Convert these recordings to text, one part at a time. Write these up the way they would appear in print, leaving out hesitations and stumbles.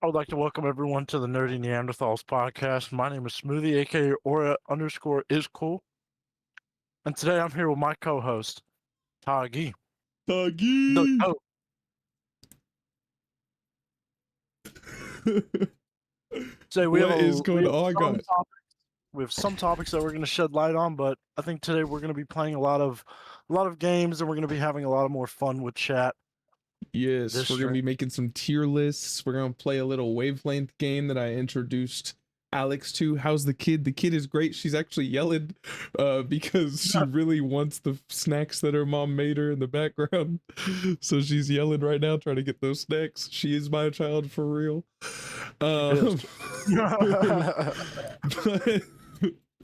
I would like to welcome everyone to the Nerdy Neanderthals podcast. My name is Smoothie, aka Aura underscore is cool. And today I'm here with my co-host, TahGee. The TahGee! oh, Today we have What is going on, guys? we have some topics that we're going to shed light on, but I think today we're going to be playing a lot of games, and we're going to be having a lot of more fun with chat. Yes, we're going to be making some tier lists. We're going to play a little Wavelength game that I introduced Alex to. How's the kid? The kid is great. She's actually yelling because she really wants the snacks that her mom made her in the background. So she's yelling right now, trying to get those snacks. She is my child for real. But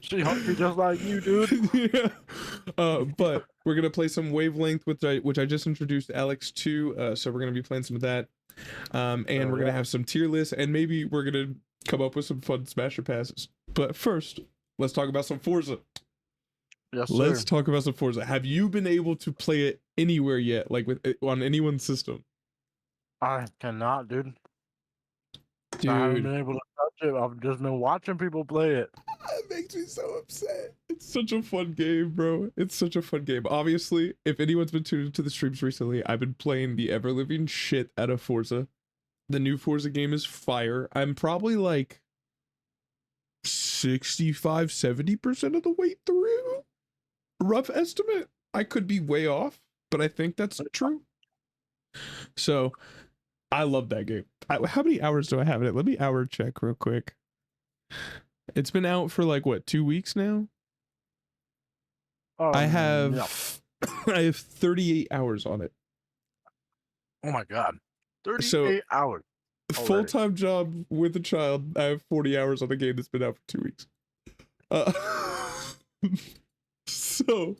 But she hungry just like you, dude. Yeah. But we're gonna play some Wavelength, which I just introduced Alex to. So we're gonna be playing some of that. And we're gonna have some tier lists, and maybe we're gonna come up with some fun smasher passes. But first, let's talk about some Forza. Yes, sir. Let's talk about some Forza. Have you been able to play it anywhere yet, like on anyone's system? I cannot, dude. Dude, I haven't been able to touch it. I've just been watching people play it. it makes me so upset. It's such a fun game, bro. It's such a fun game. Obviously, if anyone's been tuned to the streams recently, I've been playing the ever-living shit out of Forza. The new Forza game is fire. I'm probably like 65-70% of the way through. Rough estimate. I could be way off, but I think that's true. So, I love that game. How many hours do I have in it? Let me hour check real quick. It's been out for like what, 2 weeks now? I have I have 38 hours on it. Oh my god. 38 hours. Full-time job with a child. I have 40 hours on the game that's been out for 2 weeks. So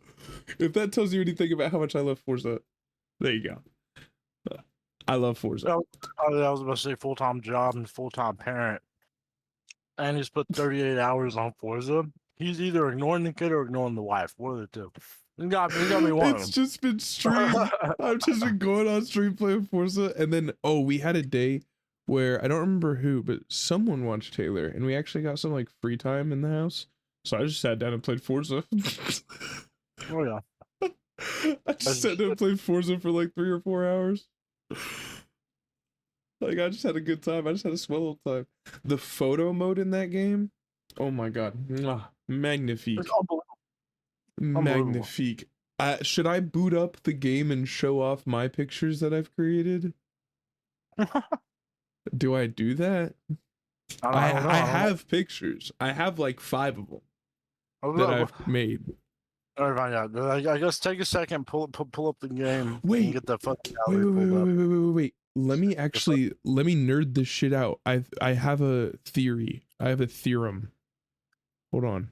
if that tells you anything about how much I love Forza, there you go. I love Forza. I was about to say full-time job and full-time parent. And he's put 38 hours on Forza. He's either ignoring the kid or ignoring the wife. One of the two. He got me one. It's just been stream. I've just been going on stream playing Forza, and then we had a day where I don't remember who, but someone watched Taylor, and we actually got some like free time in the house. So I just sat down and played Forza. Oh yeah. I just sat down and played Forza for like 3 or 4 hours. Like, I just had a good time. I just had a swell old time. The photo mode in that game, oh my god, magnifique. Magnifique. Should I boot up the game and show off my pictures that I've created? Do I do that? I have pictures. I have like 5 of them that I've made. All right, yeah. I guess take a second, pull up the game. Wait, and get the fucking gallery pulled up. wait. Let me nerd this shit out. I have a theory. I have a theorem. Hold on.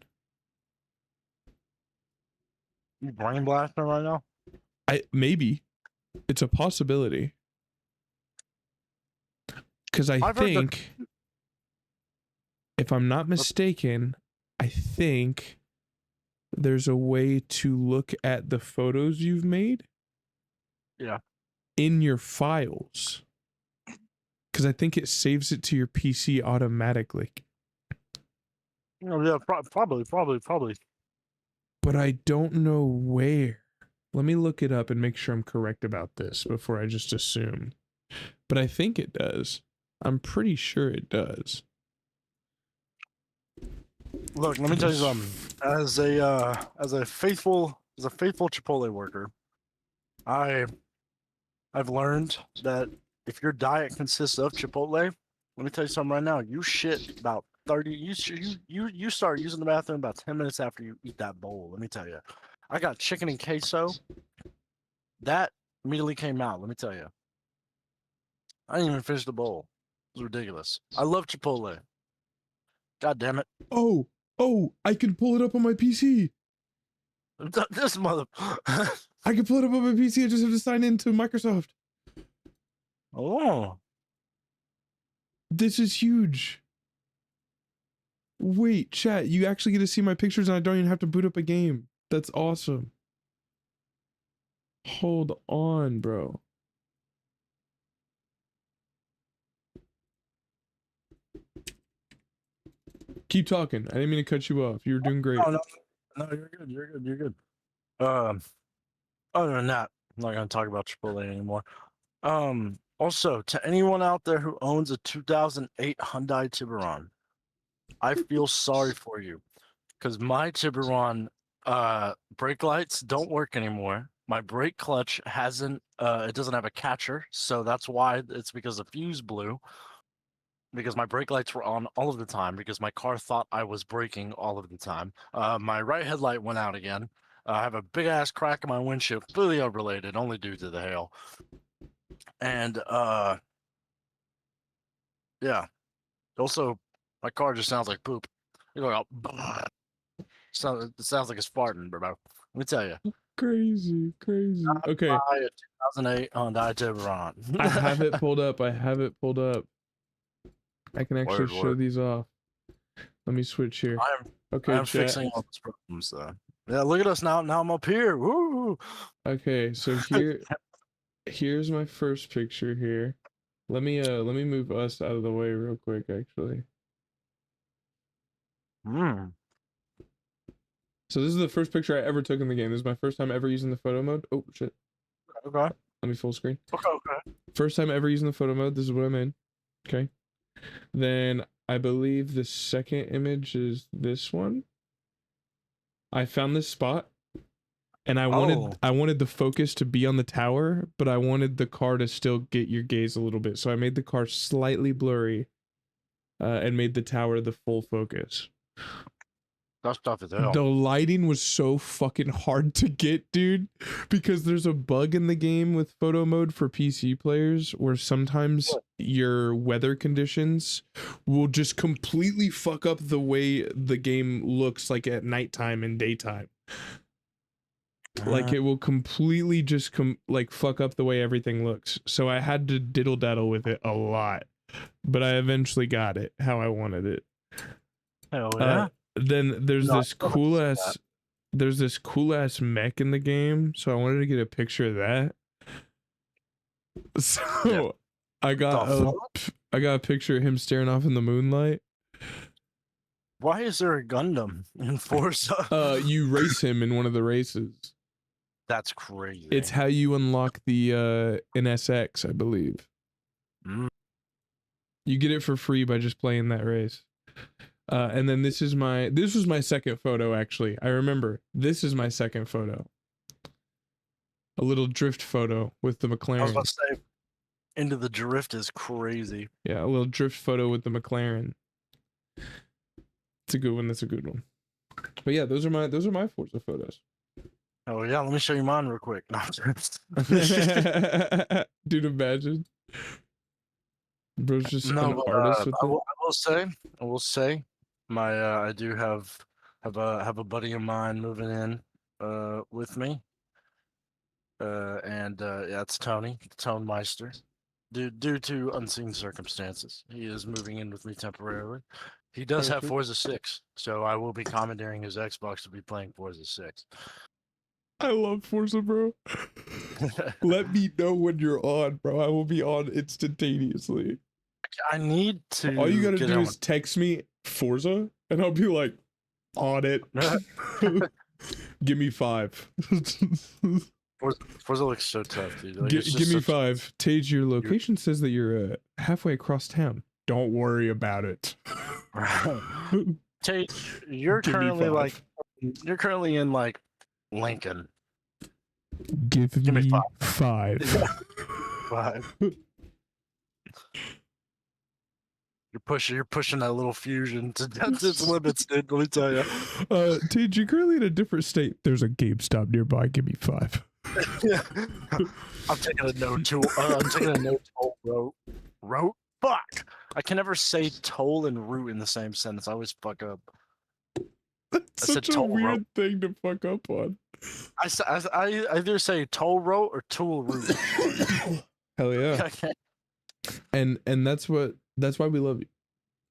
You brain blasting right now? Maybe. It's a possibility. Because I think, if I'm not mistaken, I think there's a way to look at the photos you've made. Yeah. In your files. Because I think it saves it to your PC automatically. Oh, yeah, probably. But I don't know where. Let me look it up and make sure I'm correct about this before I just assume. But I think it does. I'm pretty sure it does. Look, let me tell you something. As a faithful Chipotle worker, I've learned that if your diet consists of Chipotle, let me tell you something right now. You shit about 30. You start using the bathroom about 10 minutes after you eat that bowl. Let me tell you, I got chicken and queso. That immediately came out. Let me tell you, I didn't even finish the bowl. It was ridiculous. I love Chipotle. God damn it. Oh, I can pull it up on my PC. This mother. I can pull it up on my PC. I just have to sign into Microsoft. Oh. This is huge. Wait, chat, you actually get to see my pictures and I don't even have to boot up a game. That's awesome. Hold on, bro. Keep talking. I didn't mean to cut you off. You were doing great. No, you're good. You're good. Other than that, I'm not gonna talk about Chipotle anymore. Also, to anyone out there who owns a 2008 Hyundai Tiburon, I feel sorry for you, because my Tiburon brake lights don't work anymore. My brake clutch hasn't it doesn't have a catcher, so that's why it's because the fuse blew. Because my brake lights were on all of the time because my car thought I was braking all of the time. My right headlight went out again. I have a big ass crack in my windshield, completely unrelated, only due to the hail. And yeah. Also, my car just sounds like poop. You go out. It sounds like it's farting, bro. Let me tell you. Crazy. Okay. Buy a 2008 Hyundai Tiburon. I have it pulled up. I can actually show these off. Let me switch here. I'm fixing all those problems, though. Yeah, look at us now. Now I'm up here. Woo! Okay, so here's my first picture here. Let me move us out of the way real quick, actually. So this is the first picture I ever took in the game. This is my first time ever using the photo mode. Oh shit. Okay. Let me full screen. Okay. First time ever using the photo mode. This is what I made. Okay. Then I believe the second image is this one. I found this spot and I wanted the focus to be on the tower, but I wanted the car to still get your gaze a little bit. So I made the car slightly blurry and made the tower the full focus. That stuff is hell. The lighting was so fucking hard to get, dude, because there's a bug in the game with photo mode for PC players where sometimes your weather conditions will just completely fuck up the way the game looks like at nighttime and daytime. Like it will completely just fuck up the way everything looks. So I had to diddle daddle with it a lot, but I eventually got it how I wanted it. Hell yeah. Then there's this cool ass mech in the game, so I wanted to get a picture of that. So I got a picture of him staring off in the moonlight. Why is there a Gundam in Forza? You race him in one of the races. That's crazy. It's how you unlock the NSX, I believe. You get it for free by just playing that race. And then this was my second photo, actually. I remember this is my second photo. A little drift photo with the McLaren. I was about to say, Into the Drift is crazy. Yeah, a little drift photo with the McLaren. It's a good one. That's a good one. But yeah, those are my Forza photos. Oh yeah, let me show you mine real quick. Dude, imagine. Bro's just an artist with I will say, I do have a buddy of mine moving in with me. Yeah, it's Tony, the Tone Meister. Due to unseen circumstances, he is moving in with me temporarily. He does have Forza 6, so I will be commandeering his Xbox to be playing Forza 6. I love Forza, bro. Let me know when you're on, bro. I will be on instantaneously. I need to. All you gotta do is text me Forza, and I'll be like, on it. Give me 5. Forza looks so tough, dude. Like, give me 5. Tayge, your location says that you're halfway across town. Don't worry about it. Tayge, you're currently in like Lincoln. Give me 5. 5. You're pushing that little fusion to its limits, dude. Let me tell you. Tayge, you're currently in a different state. There's a GameStop nearby. Give me 5. Yeah. I'm taking a no toll. I'm taking a no toll route. Fuck! I can never say toll and route in the same sentence. I always fuck up. That's such a weird thing to fuck up on. I either say toll route or tool route. Hell yeah. Okay. And that's why we love you.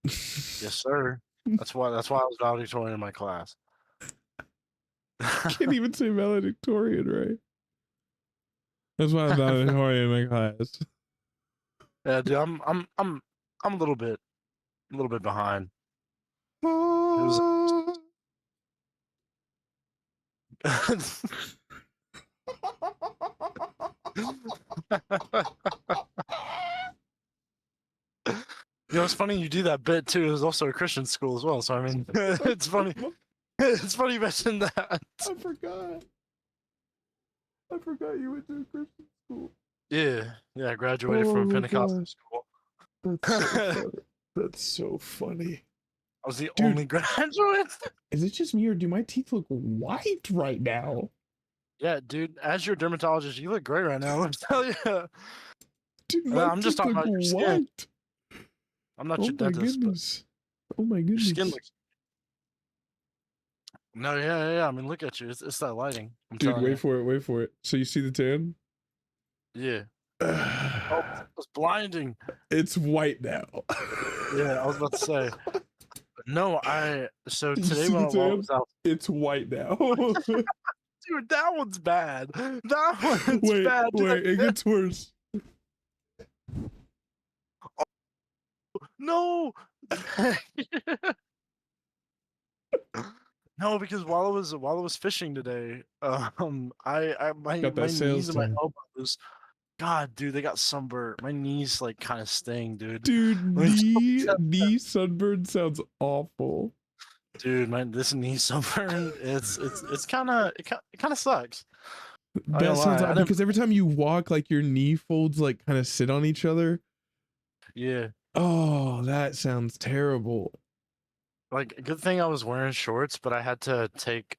Yes, sir. That's why I was valedictorian in my class. Can't even say valedictorian, right? That's why I'm valedictorian in my class. Yeah, dude, I'm a little bit behind. You know, it's funny you do that bit too. It was also a Christian school as well, so I mean, it's funny. It's funny you mentioned that. I forgot you went to a Christian school. Yeah, I graduated from Pentecostal school. That's so funny. That's so funny. I was the only graduate. Is it just me or do my teeth look white right now? Yeah, dude. As your dermatologist, you look great right now. Let me tell you. Dude, I'm just talking about your skin. I'm not your dentist. Oh my goodness. Your skin looks. No, yeah. I mean, look at you. It's that lighting. Dude, wait for it. So you see the tan? Yeah. Oh, it's blinding. It's white now. Yeah, I was about to say. No, so today when I was out, it's white now. Dude, that one's bad. That one's bad. Wait, it gets worse. No. No, because while I was fishing today, my knees and my elbows. God, dude, they got sunburned. My knees like kind of sting, dude. Dude, knee sunburn sounds awful. Dude, this knee sunburn, it kind of sucks. That sounds odd because every time you walk, like your knee folds like kind of sit on each other. Yeah. Oh, that sounds terrible. Like, good thing I was wearing shorts, but I had to take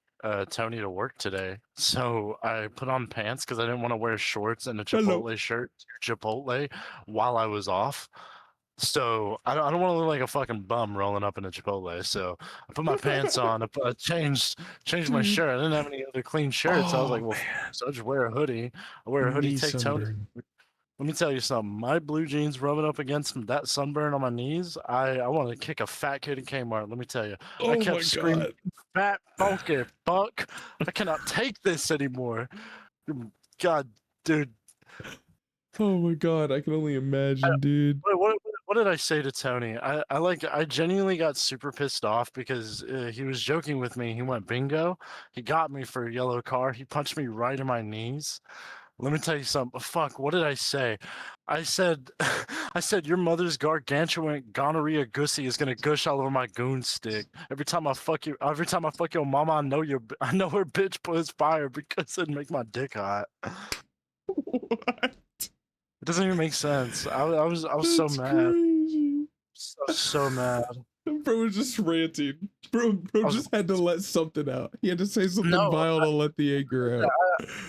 Tony to work today, so I put on pants because I didn't want to wear shorts and a Chipotle shirt to Chipotle while I was off. So I don't want to look like a fucking bum rolling up in a Chipotle. So I put my pants on. I changed my shirt. I didn't have any other clean shirts. I was like, well, so I just wear a hoodie. I wear a hoodie. Take Tony. Let me tell you something. My blue jeans rubbing up against that sunburn on my knees. I want to kick a fat kid in Kmart. Let me tell you. I kept screaming, "Fat funky fuck! I cannot take this anymore." God, dude. Oh my god, I can only imagine, dude. What did I say to Tony? I genuinely got super pissed off because he was joking with me. He went bingo. He got me for a yellow car. He punched me right in my knees. Let me tell you something. Fuck, what did I say? I said your mother's gargantuan gonorrhea gussy is gonna gush all over my goon stick. Every time I fuck your mama, I know her bitch puts fire because it'd make my dick hot. What? It doesn't even make sense. I was so mad. Crazy. So mad. Bro was just ranting. Bro just had to let something out. He had to say something vile to let the anger out.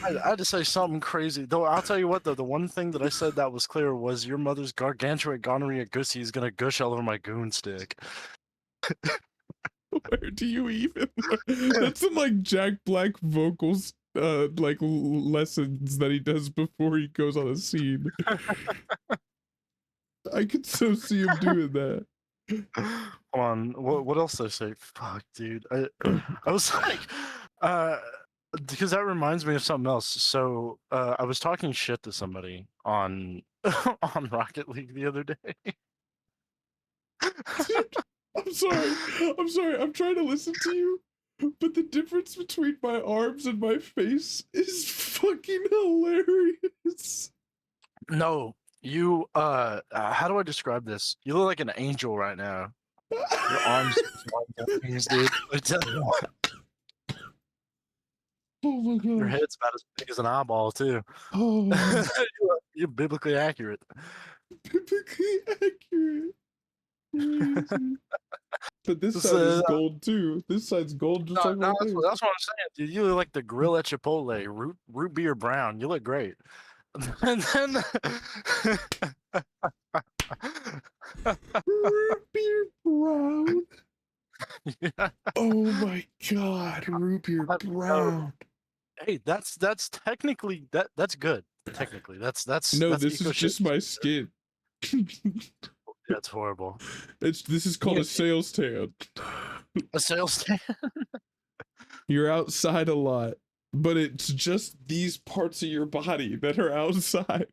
I had to say something crazy. Though I'll tell you what, though, the one thing that I said that was clear was your mother's gargantuan gonorrhea gussy is gonna gush all over my goon stick. Where do you even? That's some like Jack Black vocals like lessons that he does before he goes on a scene. I could so see him doing that. Hold on, what else did I say? Fuck, dude. I was like, because that reminds me of something else. So I was talking shit to somebody on on Rocket League the other day. Dude, I'm sorry. I'm trying to listen to you, but the difference between my arms and my face is fucking hilarious. No, you how do I describe this? You look like an angel right now. Your arms, dude. I tell you what. Oh my god. Your head's about as big as an eyeball too. Oh. You're biblically accurate. Biblically accurate. But this side is gold too. This side's gold just like my face. That's what I'm saying, dude. You look like the grill at Chipotle, root beer brown. You look great. And then root beer brown. Yeah. Oh my god, root beer brown. Hey, that's technically that's good. Technically, that's no. This is just my skin. That's horrible. This is called a sales tan. A sales tan. You're outside a lot, but it's just these parts of your body that are outside.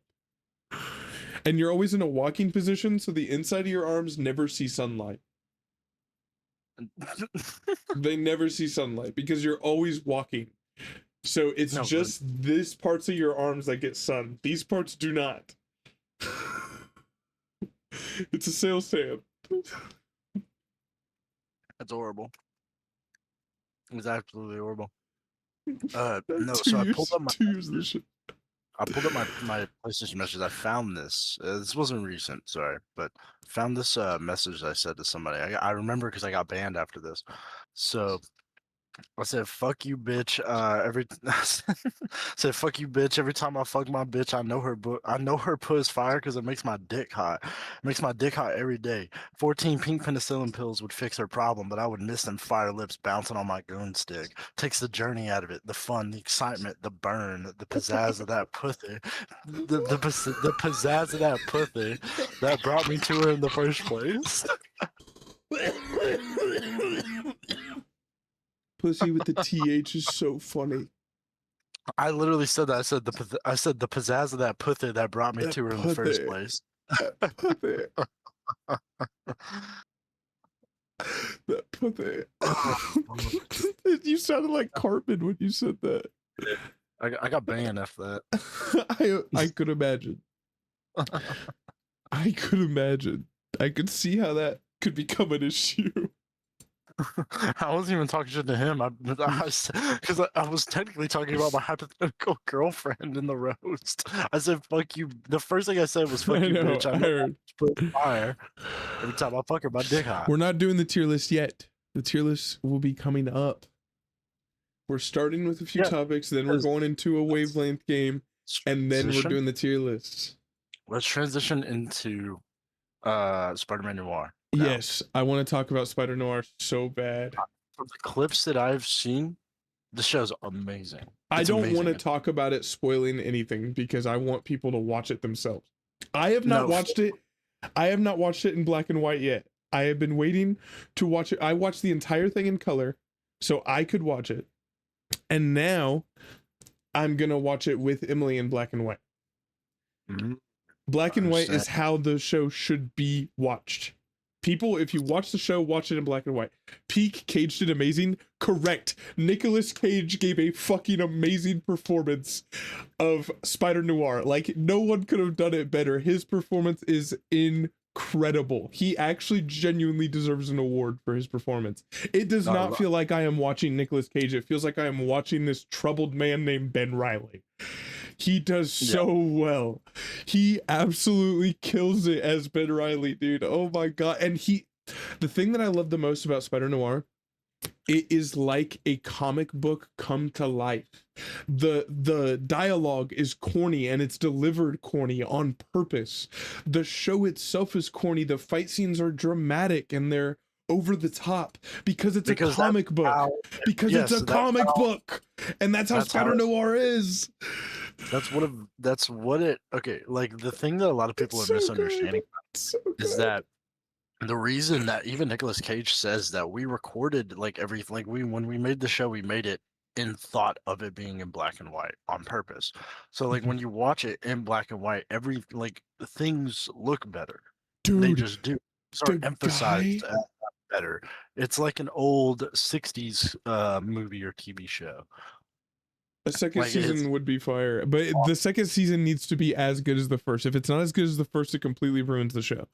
And you're always in a walking position, so the inside of your arms never see sunlight. They never see sunlight because you're always walking. So it's No, just this parts of your arms that get sun. These parts do not. It's a sales stand. that's horrible. It's absolutely horrible. No, Two so years of this shit. I pulled up my PlayStation message. I found this. This wasn't recent, sorry, but found this message I said to somebody. I remember because I got banned after this. So I said, "Fuck you, bitch." Said, "Fuck you, bitch." Every time I fuck my bitch, I know her puss fire because it makes my dick hot. It makes my dick hot every day. 14 pink penicillin pills would fix her problem, but I would miss them fire lips bouncing on my goon stick. Takes the journey out of it, the fun, the excitement, the burn, the pizzazz of that pussy, the pizzazz of that pussy that brought me to her in the first place. Pussy with the TH is so funny. I literally said that. I said the pizzazz of that pussy that brought me to her in the first place. That pussy. You sounded like Cartman when you said that. I got banned after that. I could imagine. I could imagine. I could see how that could become an issue. I wasn't even talking shit to him. Because I was technically talking about my hypothetical girlfriend in the roast. I said, "Fuck you." The first thing I said was, "Fuck you, bitch." I heard. Put fire every time I fuck her. My dick hot. We're not doing the tier list yet. The tier list will be coming up. We're starting with a few topics, then we're going into a wavelength game, and then we're doing the tier lists. Let's transition into Spider-Man Noir. Yes, I want to talk about Spider Noir so bad. From the clips that I've seen, the show's amazing. I don't want to talk about it spoiling anything because I want people to watch it themselves. I have not watched it. I have not watched it in black and white yet. I have been waiting to watch it. I watched the entire thing in color so I could watch it. And now I'm going to watch it with Emily in black and white. Mm-hmm. Black and white is how the show should be watched. People, if you watch the show, watch it in black and white. Peak, Cage did amazing. Correct. Nicolas Cage gave a fucking amazing performance of Spider Noir. Like, no one could have done it better. His performance is incredible. He actually genuinely deserves an award for his performance. It does not feel like I am watching Nicolas Cage. It feels like I am watching this troubled man named Ben Reilly. He does so well. He absolutely kills it as Ben Reilly, dude. Oh my god. And the thing that I love the most about Spider Noir, it is like a comic book come to life. The dialogue is corny and it's delivered corny on purpose. The show itself is corny. The fight scenes are dramatic and they're over the top because it's a comic book. It's a comic book. And that's how Spider Noir is. That's what it okay, like the thing that a lot of people are misunderstanding is that the reason that even Nicolas Cage says that we recorded like everything, like when we made the show, we made it in thought of it being in black and white on purpose. So like when you watch it in black and white, things look better. Dude, they just do. Sort of emphasized better. It's like an old 60s movie or TV show. A second season would be fire, but the second season needs to be as good as the first. If it's not as good as the first, it completely ruins the show.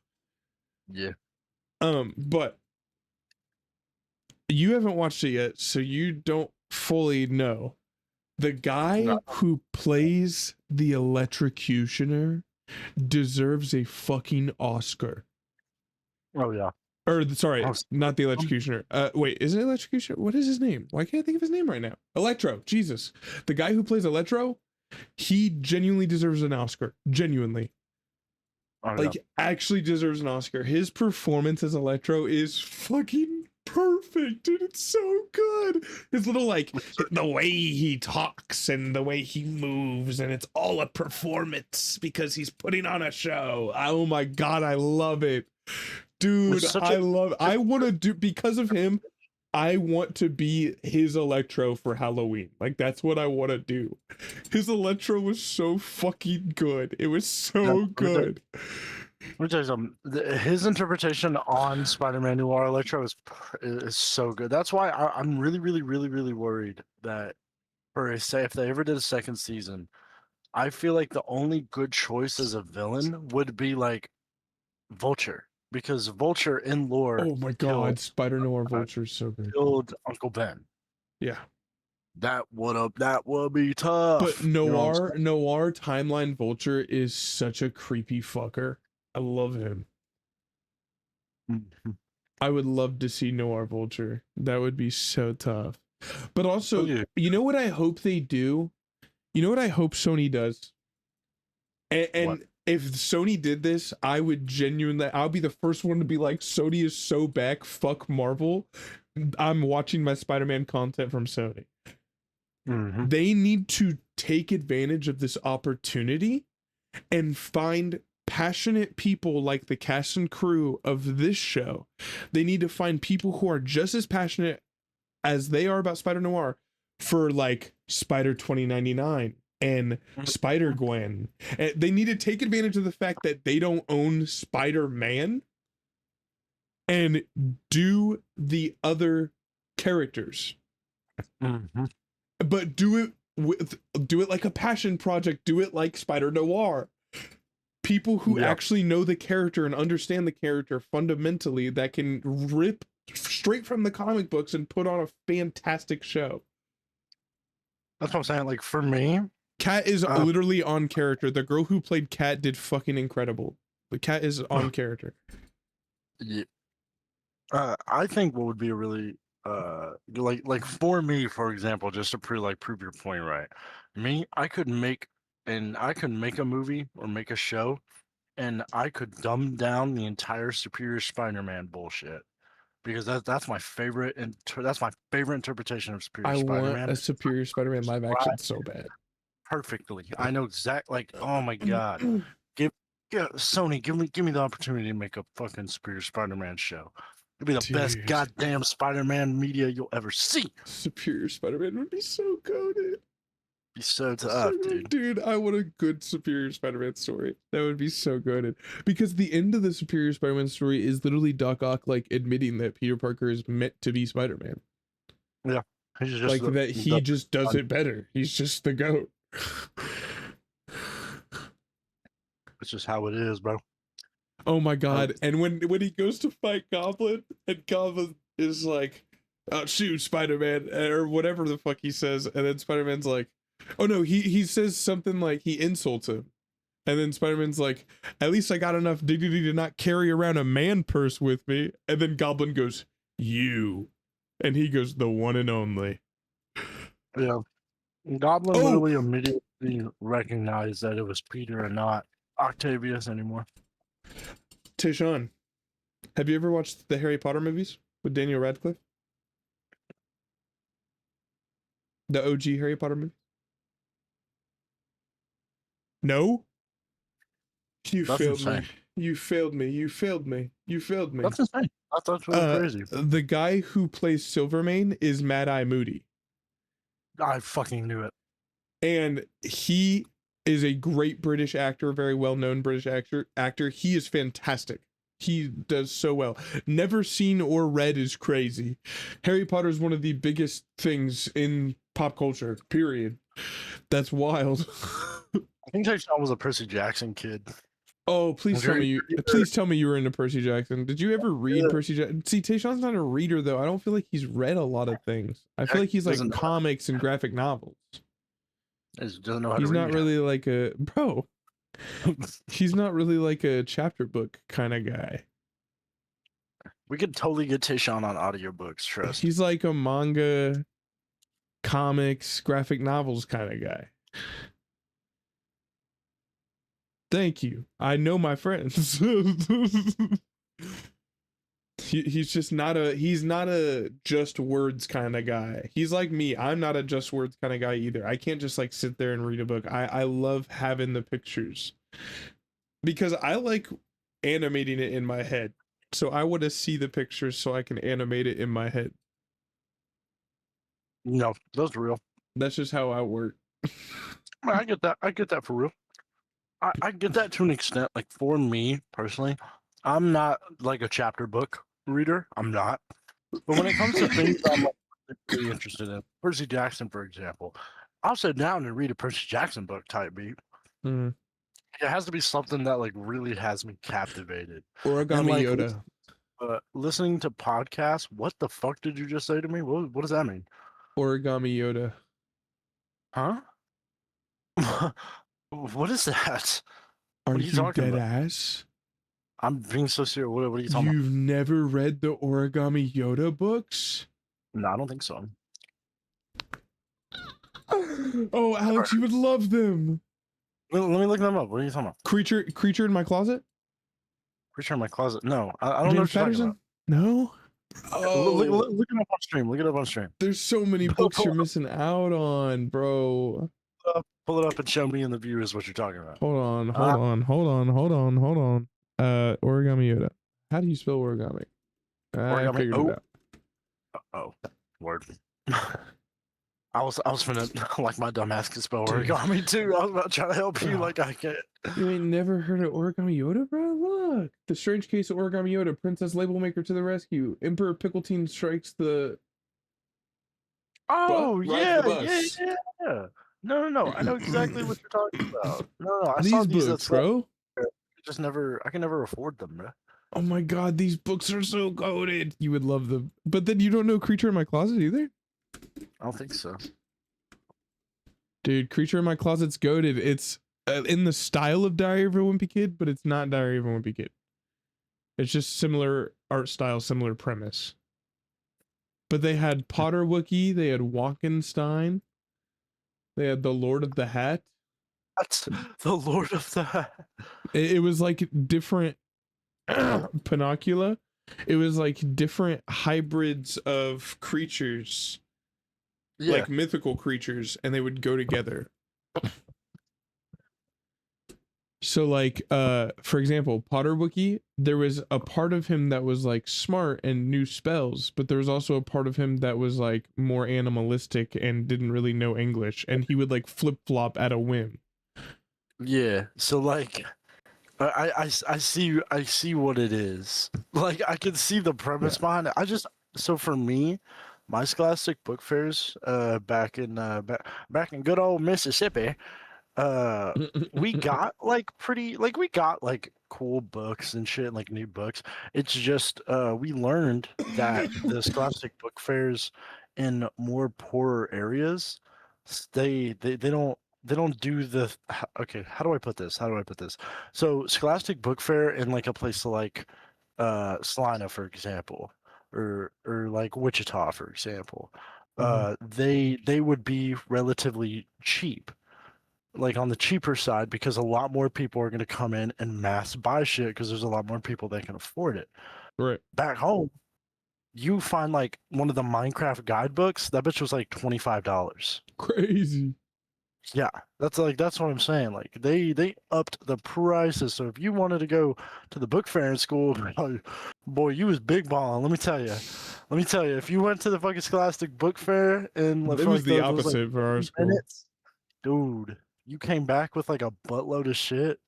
Yeah. But you haven't watched it yet, so you don't fully know. The guy who plays the electrocutioner deserves a fucking Oscar. Oh yeah. Or sorry, not the electrocutioner. Wait, is it electrocutioner? What is his name? Why can't I think of his name right now? Electro. Jesus. The guy who plays Electro, he genuinely deserves an Oscar. Genuinely. Actually deserves an Oscar. His performance as Electro is fucking perfect, dude. It's so good. His little the way he talks and the way he moves, and it's all a performance because he's putting on a show. Oh my god, I love it. Dude, I want to do, because of him, I want to be his Electro for Halloween. Like, that's what I want to do. His Electro was so fucking good. It was so good. Let me tell you something. His interpretation on Spider-Man Noir Electro is so good. That's why I'm really, really, really, really worried that if they ever did a second season, I feel like the only good choice as a villain would be like Vulture, because Vulture in lore Oh my god, Spider Noir Vulture is so good. killed Uncle Ben. Yeah. That would be tough. But Noir timeline Vulture is such a creepy fucker. I love him. Mm-hmm. I would love to see Noir Vulture. That would be so tough. But also, you know what I hope they do? You know what I hope Sony does? And if Sony did this, I'll be the first one to be like, Sony is so back, fuck Marvel. I'm watching my Spider-Man content from Sony. Mm-hmm. They need to take advantage of this opportunity and find passionate people like the cast and crew of this show. They need to find people who are just as passionate as they are about Spider Noir for like Spider 2099 and Spider Gwen. They need to take advantage of the fact that they don't own Spider-Man and do the other characters. Mm-hmm. But do it like a passion project. Do it like Spider Noir. People who actually know the character and understand the character fundamentally, that can rip straight from the comic books and put on a fantastic show. That's what I'm saying. Like, for me, Cat is literally on character. The girl who played Cat did fucking incredible. The Cat is on character. Yeah. I think what would be a really like for me, for example, just to prove your point right. I could make a movie or make a show, and I could dumb down the entire Superior Spider-Man bullshit, because that's my favorite, and that's my favorite interpretation of Superior Spider-Man. I want a Superior Spider-Man live action so bad. Perfectly. I know exactly. Like, oh my god, Sony, give me the opportunity to make a fucking Superior Spider-Man show. It'd be the best goddamn Spider-Man media you'll ever see. Superior Spider-Man would be so goated. Be so tough, dude. Dude, I want a good Superior Spider-Man story. That would be so goated. Because the end of the Superior Spider-Man story is literally Doc Ock like admitting that Peter Parker is meant to be Spider-Man. Yeah. He's just like that he just does it better. He's just the GOAT. It's just how it is, bro. Oh my god. And when he goes to fight Goblin, and Goblin is like, oh, shoot, Spider-Man, or whatever the fuck he says, and then Spider-Man's like, oh no, he says something like, he insults him, and then Spider-Man's like, at least I got enough dignity to not carry around a man purse with me, and then Goblin goes, you, and he goes, the one and only. Yeah. Goblin literally immediately recognized that it was Peter and not Octavius anymore. Tayshawn, have you ever watched the Harry Potter movies with Daniel Radcliffe? The OG Harry Potter movie? No? You failed me. You failed me. You failed me. You failed me. That's insane. That's really crazy. The guy who plays Silvermane is Mad Eye Moody. I fucking knew it. And he is a great British actor, very well-known British actor. He is fantastic. He does so well. Never seen or read is crazy. Harry Potter is one of the biggest things in pop culture, period. That's wild. I think Tayshawn was a Percy Jackson kid. Oh, please tell me you were into Percy Jackson. Did you ever read Percy Jackson? See, Tayshawn's not a reader, though. I don't feel like he's read a lot of things. I feel like he's like comics and graphic novels. Doesn't know how he's to read. Not really like a bro. He's not really like a chapter book kind of guy. We could totally get Tayshawn on audiobooks, trust. He's like a manga, comics, graphic novels kind of guy. Thank you. I know my friends. He's not a just words kind of guy. He's like me. I'm not a just words kind of guy either. I can't just like sit there and read a book. I love having the pictures because I like animating it in my head. So I want to see the pictures so I can animate it in my head. No, that's real. That's just how I work. I get that. I get that for real. I get that to an extent. Like for me personally, I'm not like a chapter book reader. I'm not. But when it comes to things I'm like really interested in, Percy Jackson, for example, I'll sit down and read a Percy Jackson book type beat. Mm. It has to be something that like really has me captivated. And Origami like Yoda. listening to podcasts. What the fuck did you just say to me? What does that mean? Origami Yoda. Huh? What is that? Are What are you you talking dead about? ass? I'm being so serious. What are you talking about? You've never read the Origami Yoda books? No, I don't think so. Oh, Alex, you would love them. Let me look them up. What are you talking about? Creature in My Closet? Creature in My Closet. No, I don't know James what you're talking Patterson? about. No. Oh, Look it up on stream. Look it up on stream. there's so many books you're missing out on, bro. Pull it up and show me and the viewers what you're talking about. Hold on. Origami Yoda. How do you spell origami? I Origami. figured it out. Oh, word. I was finna like my dumbass can spell Dude. origami too. I was about to try to help you like I can't. You ain't never heard of Origami Yoda, bro? Look. The Strange Case of Origami Yoda. Princess Label Maker to the rescue. Emperor Pickleteen strikes the... Oh Rides the yeah. bus. No. I know exactly what you're talking about. No. I These saw these books, bro. I can never afford them, bro. Oh my god, these books are so goated. You would love them. But then you don't know Creature in My Closet either? I don't think so. Dude, Creature in My Closet's goated. It's in the style of Diary of a Wimpy Kid, but it's not Diary of a Wimpy Kid. It's just similar art style, similar premise. But they had Potter Wookie, they had Walkenstein, they had the Lord of the Hat. That's the Lord of the Hat. It was like different Pinocula. It was like different hybrids of creatures. Yeah. Like mythical creatures, and they would go together. So like for example, Potter Wookie, there was a part of him that was like smart and knew spells, but there was also a part of him that was like more animalistic and didn't really know English, and he would like flip-flop at a whim. Yeah. So like I see what it is. Like I can see the premise behind it. So for me, my Scholastic book fairs back in good old Mississippi, we got we got like cool books and shit, like new books. It's just we learned that the Scholastic book fairs in more poorer areas, they don't do the okay, how do I put this? So Scholastic book fair in like a place like Salina, for example, or like Wichita, for example, they would be relatively cheap, like on the cheaper side, because a lot more people are going to come in and mass buy shit because there's a lot more people that can afford it. Right. Back home, you find like one of the Minecraft guidebooks, that bitch was like $25. Crazy. Yeah, that's what I'm saying. Like they upped the prices. So if you wanted to go to the book fair in school, boy, you was big balling. Let me tell you. If you went to the fucking Scholastic book fair and it was the opposite for our school. Dude, you came back with like a buttload of shit.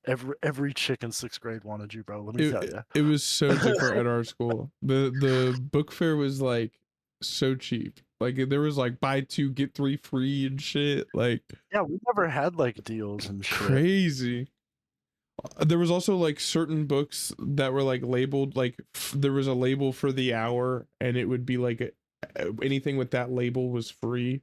Every chick in 6th grade wanted you, bro. Let me tell you. It was so different at our school. The book fair was like so cheap. Like there was like buy 2 get 3 free and shit. Like yeah, we never had like deals and shit. Crazy. There was also like certain books that were like labeled, like there was a label for the hour, and it would be like anything with that label was free.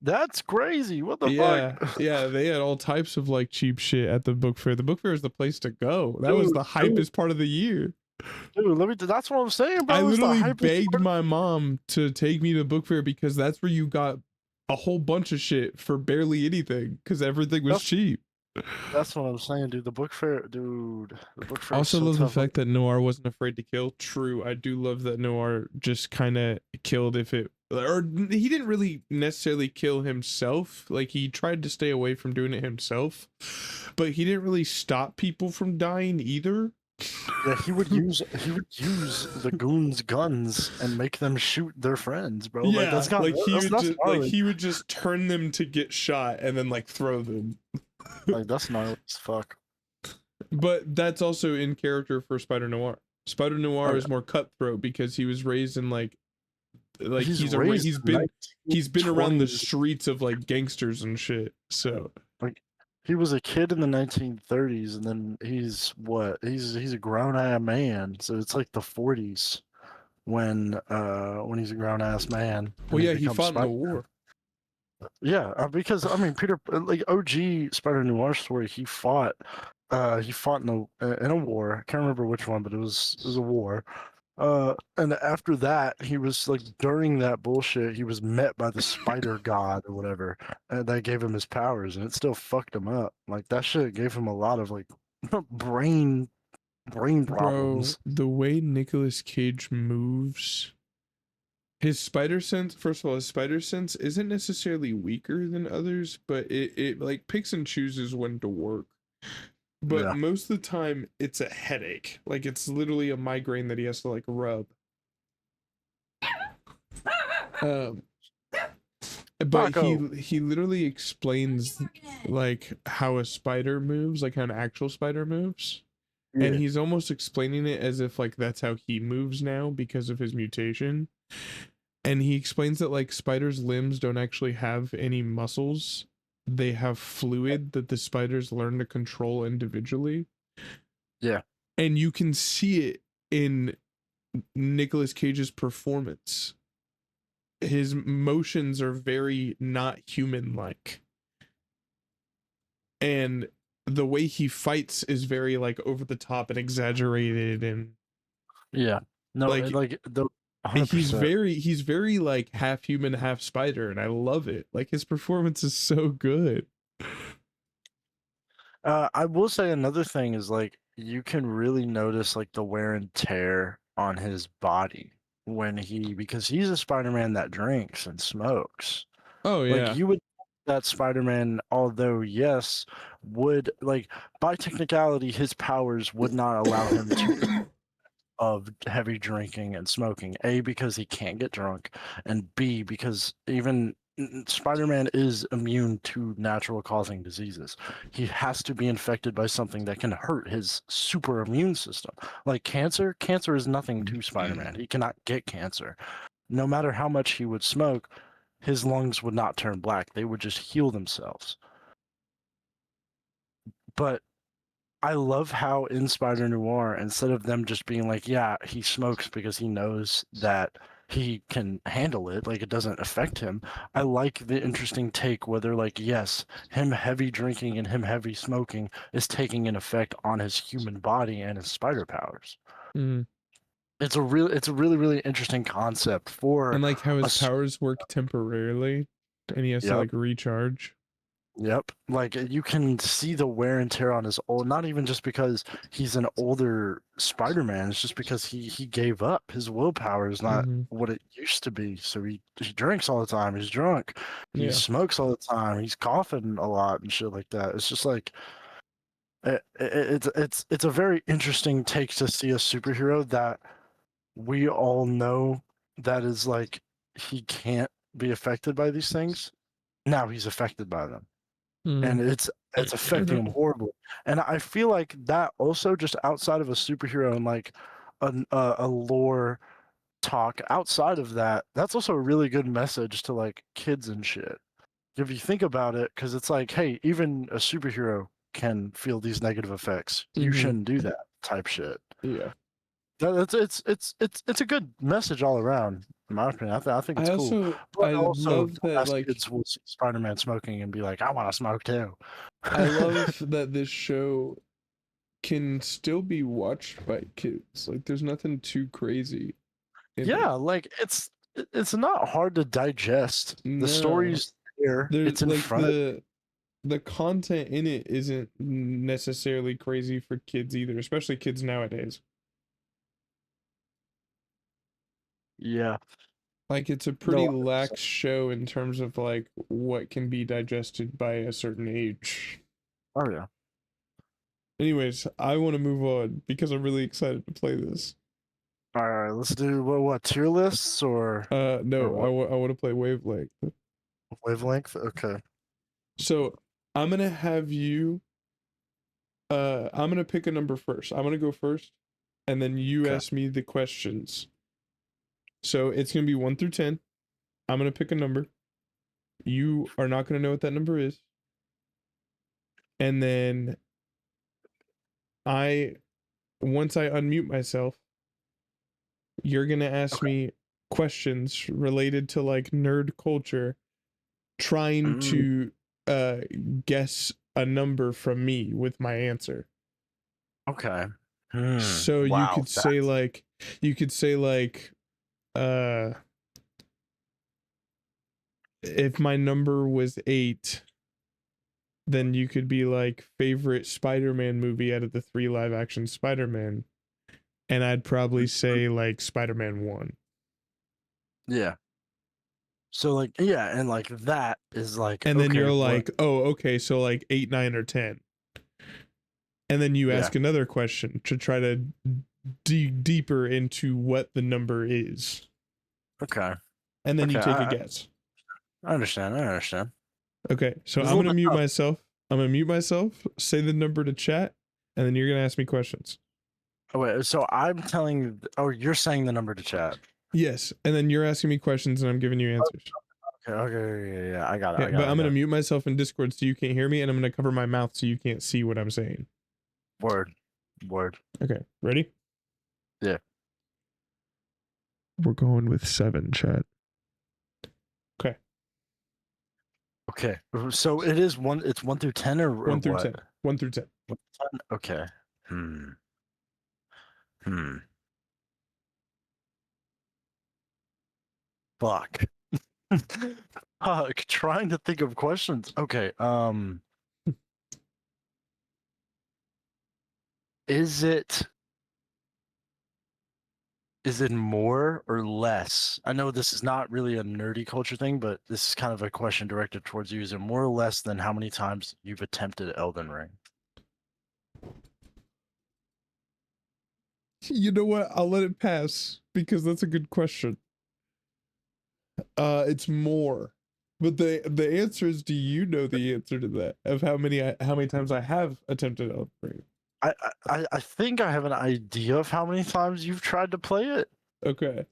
That's crazy. What the fuck? Yeah, they had all types of like cheap shit at the book fair. The book fair is the place to go. That was the hypest part of the year. Dude, that's what I'm saying, bro. I literally begged my mom to take me to the book fair because that's where you got a whole bunch of shit for barely anything because everything was cheap. That's what I'm saying, dude. The book fair, dude. The book fair. Also love the fact that Noir wasn't afraid to kill. True, I do love that Noir just kind of killed if it, or he didn't really necessarily kill himself. Like he tried to stay away from doing it himself, but he didn't really stop people from dying either. Yeah, he would use the goons' guns and make them shoot their friends, bro. Yeah, he would just turn them to get shot and then like throw them. Like that's gnarly as fuck. But that's also in character for Spider Noir. Spider Noir Oh, is more cutthroat because he was raised in like he's he's raised in he's been around the 1920s. streets of like gangsters and shit. So Like he was a kid in the 1930s, and then he's what? He's a grown ass man. So it's like the 40s when he's a grown ass man well, and he yeah, he becomes fought in the Spider. war. Yeah, because I mean Peter, like OG Spider Noir story, he fought in a war. I can't remember which one, but it was a war. And after that, he was like during that bullshit, he was met by the Spider God or whatever, and that gave him his powers, and it still fucked him up. Like that shit gave him a lot of like brain brain Bro, problems. the way Nicolas Cage moves, his spider sense, first of all, his spider sense isn't necessarily weaker than others, but it like picks and chooses when to work. But Yeah, most of the time it's a headache. Like it's literally a migraine that he has to like rub. Um but Taco. he literally explains like how a spider moves, like how an actual spider moves. And Yeah, he's almost explaining it as if like that's how he moves now because of his mutation. And he explains that like spiders' limbs don't actually have any muscles. They have fluid that the spiders learn to control individually. yeah, And you can see it in Nicolas Cage's performance. His motions are very not human like. And the way he fights is very like over the top and exaggerated and yeah. No, like like the 100%. he's very like half human, half spider, and I love it. Like his performance is so good. I will say another thing is like you can really notice like the wear and tear on his body because he's a Spider-Man that drinks and smokes. Oh Like yeah. you would think that Spider-Man, although yes, would like by technicality his powers would not allow him to of heavy drinking and smoking. A, because he can't get drunk, and B, because even Spider-Man is immune to natural causing diseases. He has to be infected by something that can hurt his super immune system. Like cancer, cancer is nothing to Spider-Man. He cannot get cancer. No matter how much he would smoke, his lungs would not turn black. They would just heal themselves. But I love how in Spider Noir, instead of them just being like, yeah, he smokes because he knows that he can handle it, like it doesn't affect him. I like the interesting take where they're like, yes, him heavy drinking and him heavy smoking is taking an effect on his human body and his spider powers. Mm. It's a really, really interesting concept for And like how a his powers work temporarily, and he has to yep. like recharge. Yep. Like you can see the wear and tear on his old, not even just because he's an older Spider-Man, it's just because he gave up. His willpower is not Mm-hmm. what it used to be. So he drinks all the time, he's drunk, he Yeah. smokes all the time, he's coughing a lot and shit like that. It's just like it's a very interesting take to see a superhero that we all know that is like he can't be affected by these things. Now he's affected by them and Mm. it's affecting him horribly. And I feel like that also just outside of a superhero and like a lore talk outside of that, that's also a really good message to like kids and shit. If you think about it, because it's like, hey, even a superhero can feel these negative effects. You Mm-hmm. shouldn't do that type shit. Yeah. It's a good message all around, in my opinion. I think it's cool. But I also, love that dumbass like kids will see Spider-Man smoking and be like, I want to smoke too. I love that this show can still be watched by kids. Like there's nothing too crazy in it. Yeah, like it's not hard to digest. The No. story's there. There's It's in like front of the content in it isn't necessarily crazy for kids either, especially kids nowadays. yeah. Like it's a pretty No, lax show in terms of like what can be digested by a certain age. oh yeah. Anyways, I want to move on because I'm really excited to play this. All right, let's do what tier lists or No, what I want to play Wavelength. wavelength? Okay. So I'm gonna have you. I'm gonna pick a number first. I'm gonna go first, and then you ask me the questions. So it's gonna be 1 through 10. I'm gonna pick a number. You are not gonna know what that number is, and then once I unmute myself, you're gonna ask me questions related to like nerd culture, trying to guess a number from me with my answer. Okay. So you could say like if my number was 8, then you could be like favorite Spider-Man movie out of the 3 live action Spider-Man, and I'd probably say like Spider-Man 1. Yeah. So like and like that is like, and then you're like, oh, okay, so like 8, 9, or 10, and then you ask another question to try to dig deeper into what the number is. Okay. And then you take a guess. I understand. Okay, so I'm gonna mute myself. Say the number to chat, and then you're gonna ask me questions. Oh wait, so I'm telling. Oh, you're saying the number to chat. Yes, and then you're asking me questions, and I'm giving you answers. Okay, yeah, I got it. But I'm gonna mute myself in Discord so you can't hear me, and I'm gonna cover my mouth so you can't see what I'm saying. Word. Okay, ready? Yeah. We're going with 7, chat. Okay, so it is 1. It's 1 through 10, or 1 through what? 10. 1 through 10. 1 through 10? Okay. Fuck. Fuck. Trying to think of questions. Okay. Is it more or less? I know this is not really a nerdy culture thing, but this is kind of a question directed towards you. Is it more or less than how many times you've attempted Elden Ring? You know what? I'll let it pass because that's a good question. It's more. But the answer is, do you know the answer to that? Of how many times I have attempted Elden Ring? I think I have an idea of how many times you've tried to play it. Okay.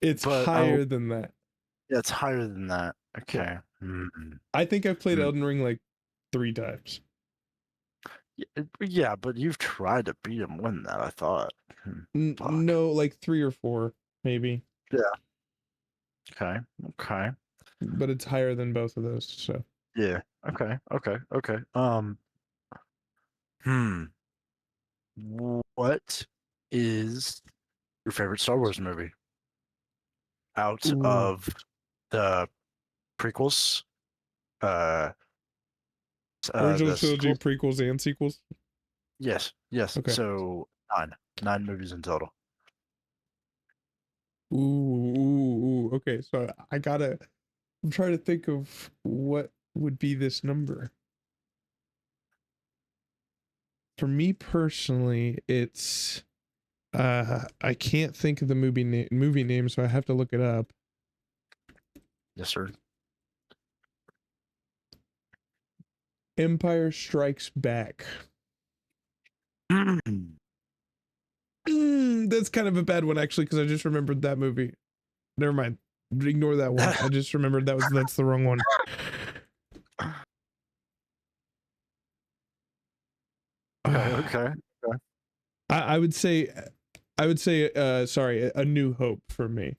It's higher than that. Yeah, it's higher than that. Okay. Yeah. I think I've played Elden Ring like 3 times. Yeah, but you've tried to beat him more than that, I thought. No, like 3 or 4, maybe. Yeah. Okay. But it's higher than both of those, so. Yeah. Okay. What is your favorite Star Wars movie? Out of the prequels, original trilogy, prequels, and sequels? Yes. Okay. So 9 movies in total. Ooh. Okay, so I'm trying to think of what would be this number. For me personally, it's I can't think of the movie name, so I have to look it up. Yes, sir. Empire Strikes Back. That's kind of a bad one, actually, because I just remembered that movie. Never mind. Ignore that one. I just remembered that's the wrong one. Okay. I would say sorry, A New Hope for me.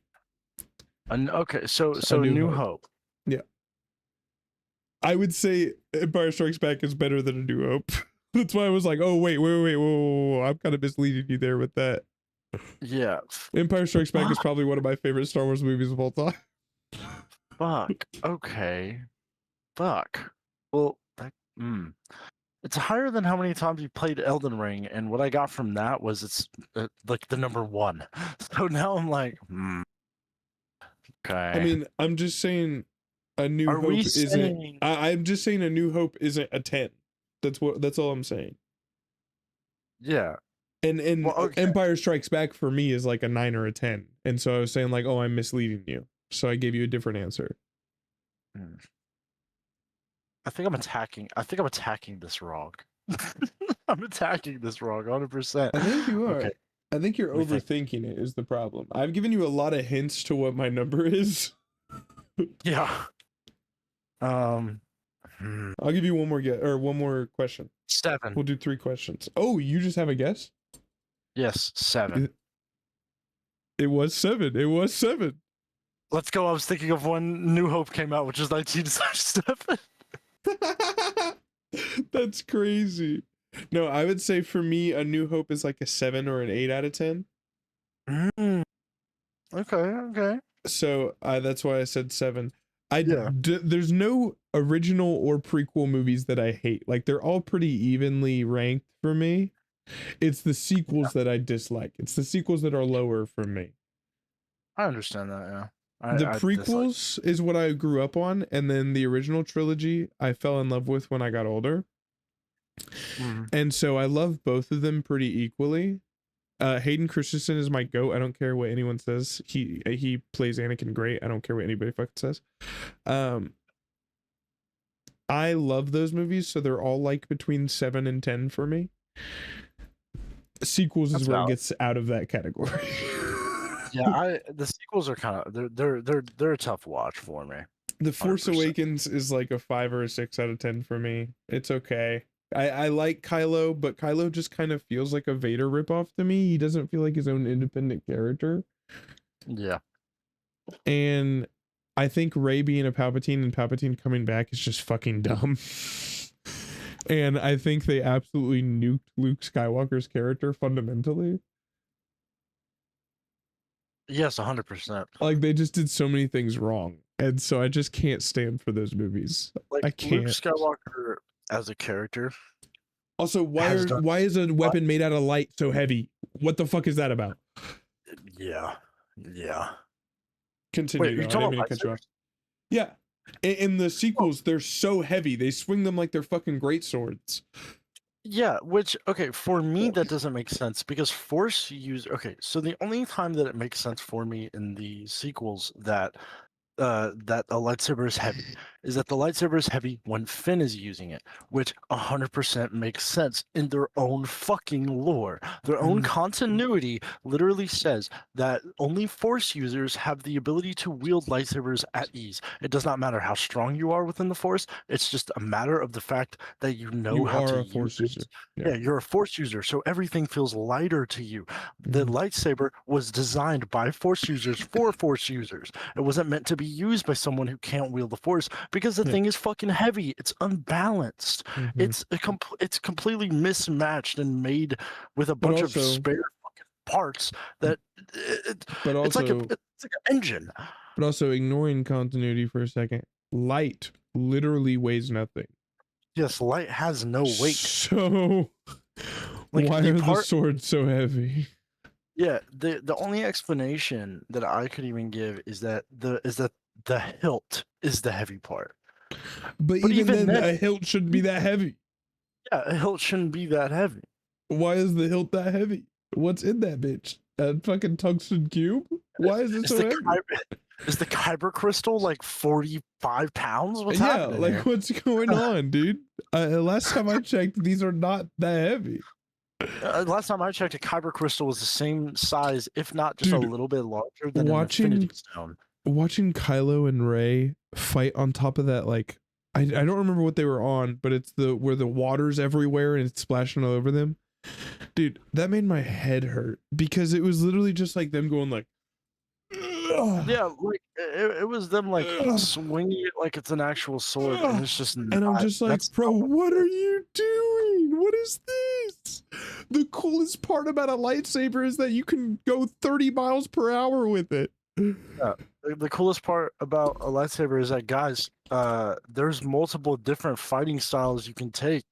Okay, so A New Hope. Yeah. I would say Empire Strikes Back is better than A New Hope. That's why I was like, oh wait, whoa. I'm kind of misleading you there with that. Yeah. Empire Strikes Back is probably one of my favorite Star Wars movies of all time. Fuck. Okay. Fuck. Well, it's higher than how many times you played Elden Ring, and what I got from that was it's like the number 1. So now I'm like, okay. I mean, I'm just saying A New Hope isn't. I'm just saying A New Hope isn't a 10. That's all I'm saying. Yeah. And Empire Strikes Back for me is like a 9 or a 10. And so I was saying like, oh, I'm misleading you. So I gave you a different answer. I'm attacking this wrong. I'm attacking this wrong 100%. I think you are. Okay. I think you're Let me overthinking it is the problem. I've given you a lot of hints to what my number is. Yeah. I'll give you one more question. 7. We'll do 3 questions. Oh, you just have a guess? Yes, 7. It was 7. It was 7. Let's go. I was thinking of when New Hope came out, which is 1977. That's crazy. No, I would say for me, A New Hope is like a 7 or an 8 out of 10. Okay. So that's why I said 7. Yeah. There's no original or prequel movies that I hate. Like they're all pretty evenly ranked for me. It's the sequels that I dislike. It's the sequels that are lower for me. I understand that, yeah. The prequels is what I grew up on, and then the original trilogy I fell in love with when I got older. And so I love both of them pretty equally. Hayden Christensen is my GOAT. I don't care what anyone says. He plays Anakin great. I don't care what anybody fucking says. I love those movies, so they're all like between 7 and 10 for me. Sequels is where it gets out of that category. Yeah, the sequels are kind of they're a tough watch for me. The Force 100%. Awakens is like a 5 or a 6 out of 10 for me. It's okay. I like Kylo, but Kylo just kind of feels like a Vader ripoff to me. He doesn't feel like his own independent character. Yeah. And I think Rey being a Palpatine and Palpatine coming back is just fucking dumb. And I think they absolutely nuked Luke Skywalker's character fundamentally. Yes, 100%. Like they just did so many things wrong. And so I just can't stand for those movies. Like, I can't. Luke Skywalker as a character. Also, why is a weapon made out of light so heavy? What the fuck is that about? Yeah. Continue. Wait, you're talking about cut you off. Yeah. In the sequels, they're so heavy. They swing them like they're fucking great swords. Yeah, which, okay, for me, that doesn't make sense because Force use. Okay, so the only time that it makes sense for me in the sequels that a lightsaber is heavy is that the lightsaber is heavy when Finn is using it, which 100% makes sense in their own fucking lore. Their own continuity literally says that only Force users have the ability to wield lightsabers at ease. It does not matter how strong you are within the Force. It's just a matter of the fact that you know how to use it. Yeah, you're a Force user, so everything feels lighter to you. The lightsaber was designed by Force users for Force users. It wasn't meant to be used by someone who can't wield the Force because the thing is fucking heavy. It's unbalanced. It's completely mismatched and made with a bunch of spare fucking parts that it's like an engine. But also, ignoring continuity for a second, light literally weighs nothing. Yes, light has no weight. So like, why are the swords so heavy? Yeah, the only explanation that I could even give is that the hilt is the heavy part. But even then, a hilt shouldn't be that heavy. Yeah, a hilt shouldn't be that heavy. Why is the hilt that heavy? What's in that bitch? A fucking tungsten cube? Why is it so heavy? Is the kyber crystal like 45 pounds? What's happening? Like what's going on, dude? Last time I checked, these are not that heavy. Last time I checked, a kyber crystal was the same size, if not just a little bit larger than an Infinity Stone. Watching Kylo and Rey fight on top of that, like I don't remember what they were on, but it's where the water's everywhere and it's splashing all over them. Dude, that made my head hurt because it was literally just like them going like, ugh. Yeah, like it was them like swinging it like it's an actual sword, and it's just. And I'm just like, bro, what are you doing? What is this? The coolest part about a lightsaber is that you can go 30 miles per hour with it. Yeah, the coolest part about a lightsaber is that, guys, there's multiple different fighting styles you can take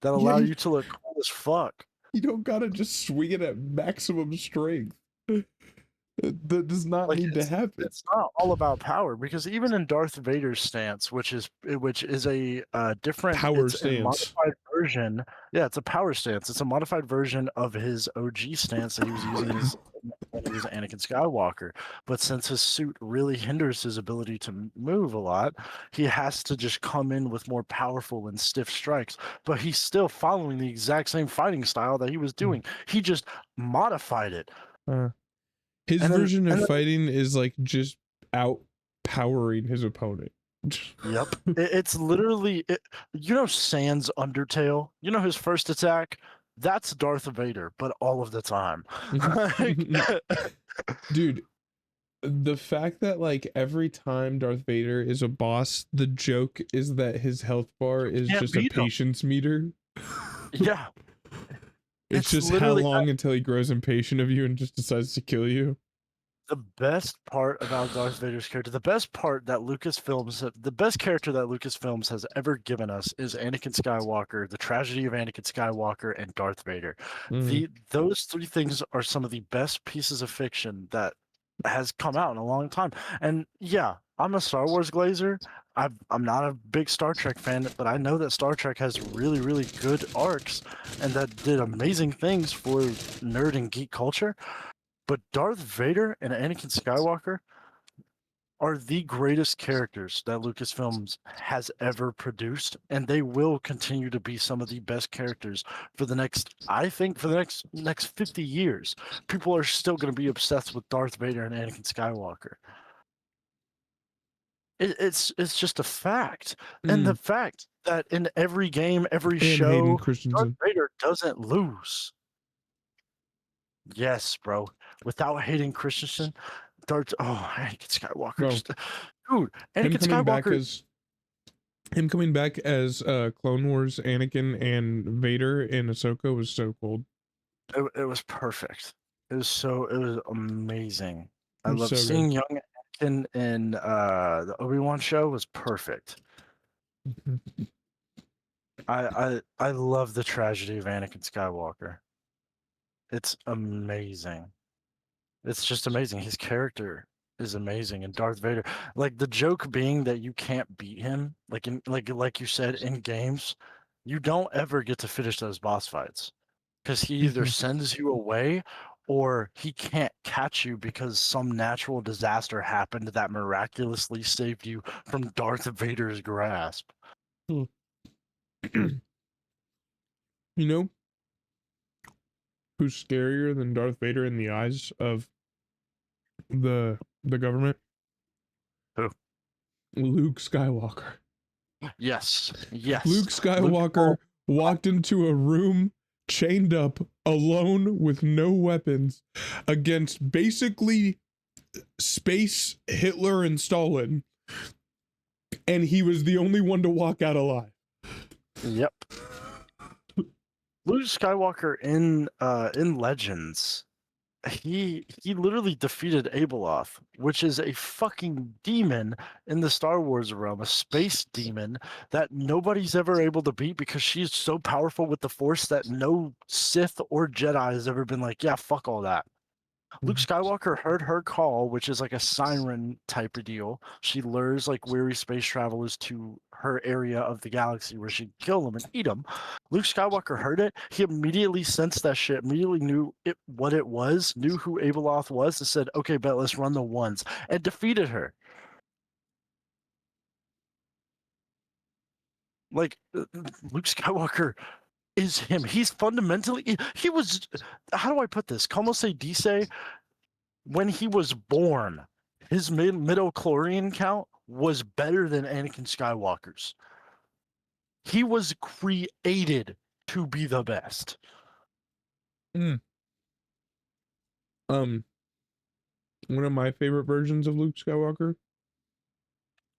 that allow you to look cool as fuck. You don't gotta just swing it at maximum strength. That does not need to happen. It's not all about power, because even in Darth Vader's stance, which is a different power stance, modified version. Yeah, it's a power stance. It's a modified version of his OG stance that he was using when he was Anakin Skywalker. But since his suit really hinders his ability to move a lot, he has to just come in with more powerful and stiff strikes. But he's still following the exact same fighting style that he was doing. He just modified it. His version of fighting is like just outpowering his opponent. Yep. It's literally, Sans Undertale, his first attack? That's Darth Vader, but all of the time. Dude, the fact that like every time Darth Vader is a boss, the joke is that his health bar is just a patience meter. Yeah. It's just how long until he grows impatient of you and just decides to kill you. The best part about Darth Vader's character, the best character that Lucasfilms has ever given us is Anakin Skywalker, the tragedy of Anakin Skywalker, and Darth Vader. Those three things are some of the best pieces of fiction that has come out in a long time. And yeah, I'm a Star Wars glazer. I'm not a big Star Trek fan, but I know that Star Trek has really, really good arcs and that did amazing things for nerd and geek culture. But Darth Vader and Anakin Skywalker are the greatest characters that Lucasfilms has ever produced, and they will continue to be some of the best characters for the next 50 years. People are still going to be obsessed with Darth Vader and Anakin Skywalker. It's just a fact. And the fact that in every game, every show, Darth Vader doesn't lose. Yes, bro. Without hating Christensen, Anakin Skywalker. Dude, Anakin Skywalker. Him coming back as Clone Wars Anakin and Vader in Ahsoka was so cool. It was perfect. It was amazing. I love seeing young Anakin in the Obi-Wan show was perfect. I love the tragedy of Anakin Skywalker. It's amazing. It's just amazing. His character is amazing, and Darth Vader, like the joke being that you can't beat him, like you said in games, you don't ever get to finish those boss fights because he either sends you away or he can't catch you because some natural disaster happened that miraculously saved you from Darth Vader's grasp. You know who's scarier than Darth Vader in the eyes of the government? Who? Luke Skywalker. Yes. Luke Skywalker walked into a room chained up, alone with no weapons, against basically space Hitler and Stalin, and he was the only one to walk out alive. Yep. Luke Skywalker in Legends, he literally defeated Abeloth, which is a fucking demon in the Star Wars realm, a space demon that nobody's ever able to beat because she's so powerful with the Force that no Sith or Jedi has ever been like, yeah, fuck all that. Luke Skywalker heard her call, which is like a siren type of deal. She lures like weary space travelers to her area of the galaxy where she'd kill them and eat them. Luke Skywalker heard it. He immediately sensed that shit, immediately knew what it was, knew who Abeloth was, and said, okay, bet, let's run the ones, and defeated her. Like, Luke Skywalker is him. He's fundamentally, he was, how do I put this? Como se dice, when he was born, his midichlorian count was better than Anakin Skywalker's. He was created to be the best. One of my favorite versions of Luke Skywalker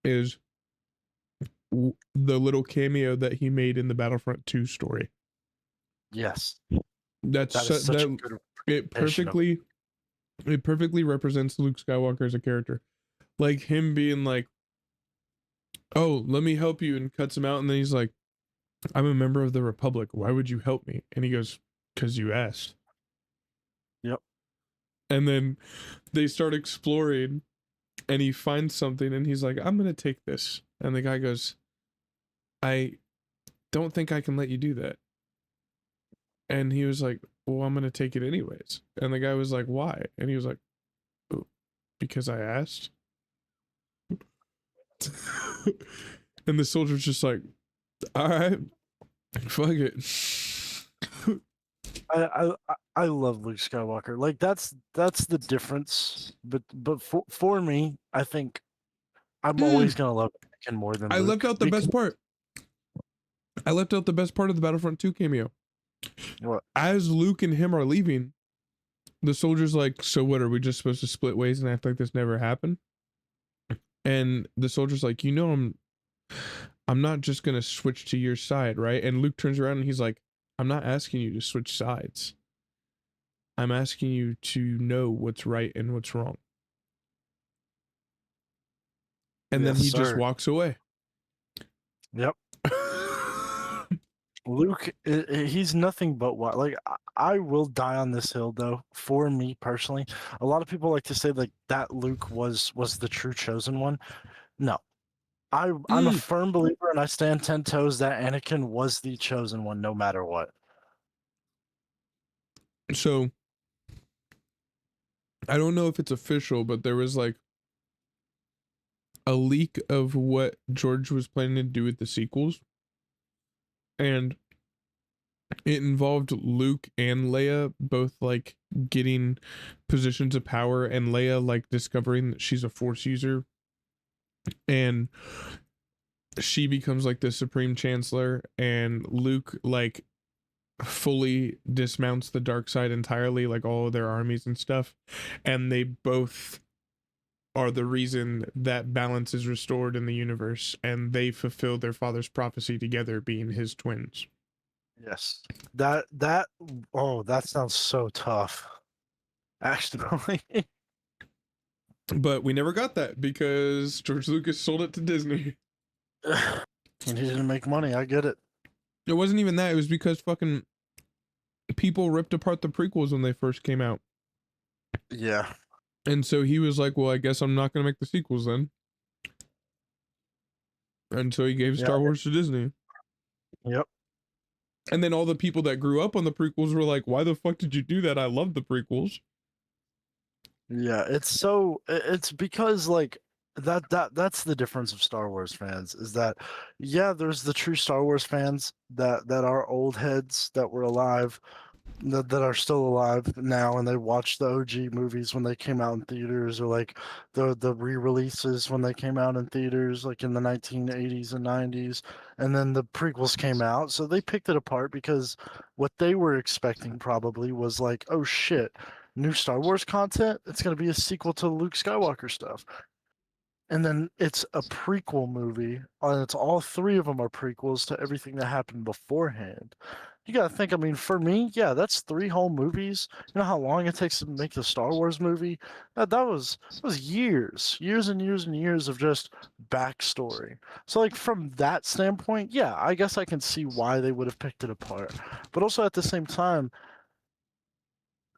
is the little cameo that he made in the Battlefront 2 story. Yes. It perfectly represents Luke Skywalker as a character. Like him being like, oh, let me help you, and cuts him out, and then he's like, I'm a member of the Republic. Why would you help me? And he goes, because you asked. Yep. And then they start exploring, and he finds something, and he's like, I'm gonna take this. And the guy goes, I don't think I can let you do that. And he was like, well, I'm going to take it anyways. And the guy was like, why? And he was like, oh, because I asked. And the soldier's just like, all right, fuck it. I love Luke Skywalker. Like that's the difference. But for me, I think I'm always gonna love Anakin more than Luke. I left out the best part. I left out the best part of the Battlefront 2 cameo. What? As Luke and him are leaving, the soldier's like, so what, are we just supposed to split ways and act like this never happened? And the soldier's like, you know, I'm not just gonna switch to your side, right? And Luke turns around and he's like, I'm not asking you to switch sides. I'm asking you to know what's right and what's wrong. And Yes, then he sir. just walks away. Yep. Luke, he's nothing but what? Like, I will die on this hill, though. For me personally, a lot of people like to say like that Luke was the true chosen one. No, I'm a firm believer, and I stand 10 toes that Anakin was the chosen one, no matter what. So, I don't know if it's official, but there was like a leak of what George was planning to do with the sequels. And it involved Luke and Leia both like getting positions of power, and Leia like discovering that she's a Force user, and she becomes like the Supreme Chancellor, and Luke like fully dismounts the dark side entirely, like all of their armies and stuff, and they both are the reason that balance is restored in the universe, and they fulfill their father's prophecy together, being his twins. Yes. That sounds so tough. Actually. But we never got that because George Lucas sold it to Disney. He didn't make money, I get it. It wasn't even that, it was because fucking people ripped apart the prequels when they first came out. Yeah. And so he was like, well, I guess I'm not going to make the sequels then. And so he gave Star Wars to Disney. Yep. And then all the people that grew up on the prequels were like, why the fuck did you do that? I love the prequels. Yeah, it's because like that's the difference of Star Wars fans, is that there's the true Star Wars fans that are old heads that were alive, that are still alive now, and they watch the OG movies when they came out in theaters, or like the re-releases when they came out in theaters, like in the 1980s and 90s, and then the prequels came out, so they picked it apart because what they were expecting probably was like, oh shit, new Star Wars content, it's going to be a sequel to Luke Skywalker stuff. And then it's a prequel movie, and it's all three of them are prequels to everything that happened beforehand. You gotta think, I mean, for me, that's 3 whole movies. You know how long it takes to make the Star Wars movie? That was years and years and years of just backstory. So like from that standpoint, I guess I can see why they would have picked it apart. But also at the same time,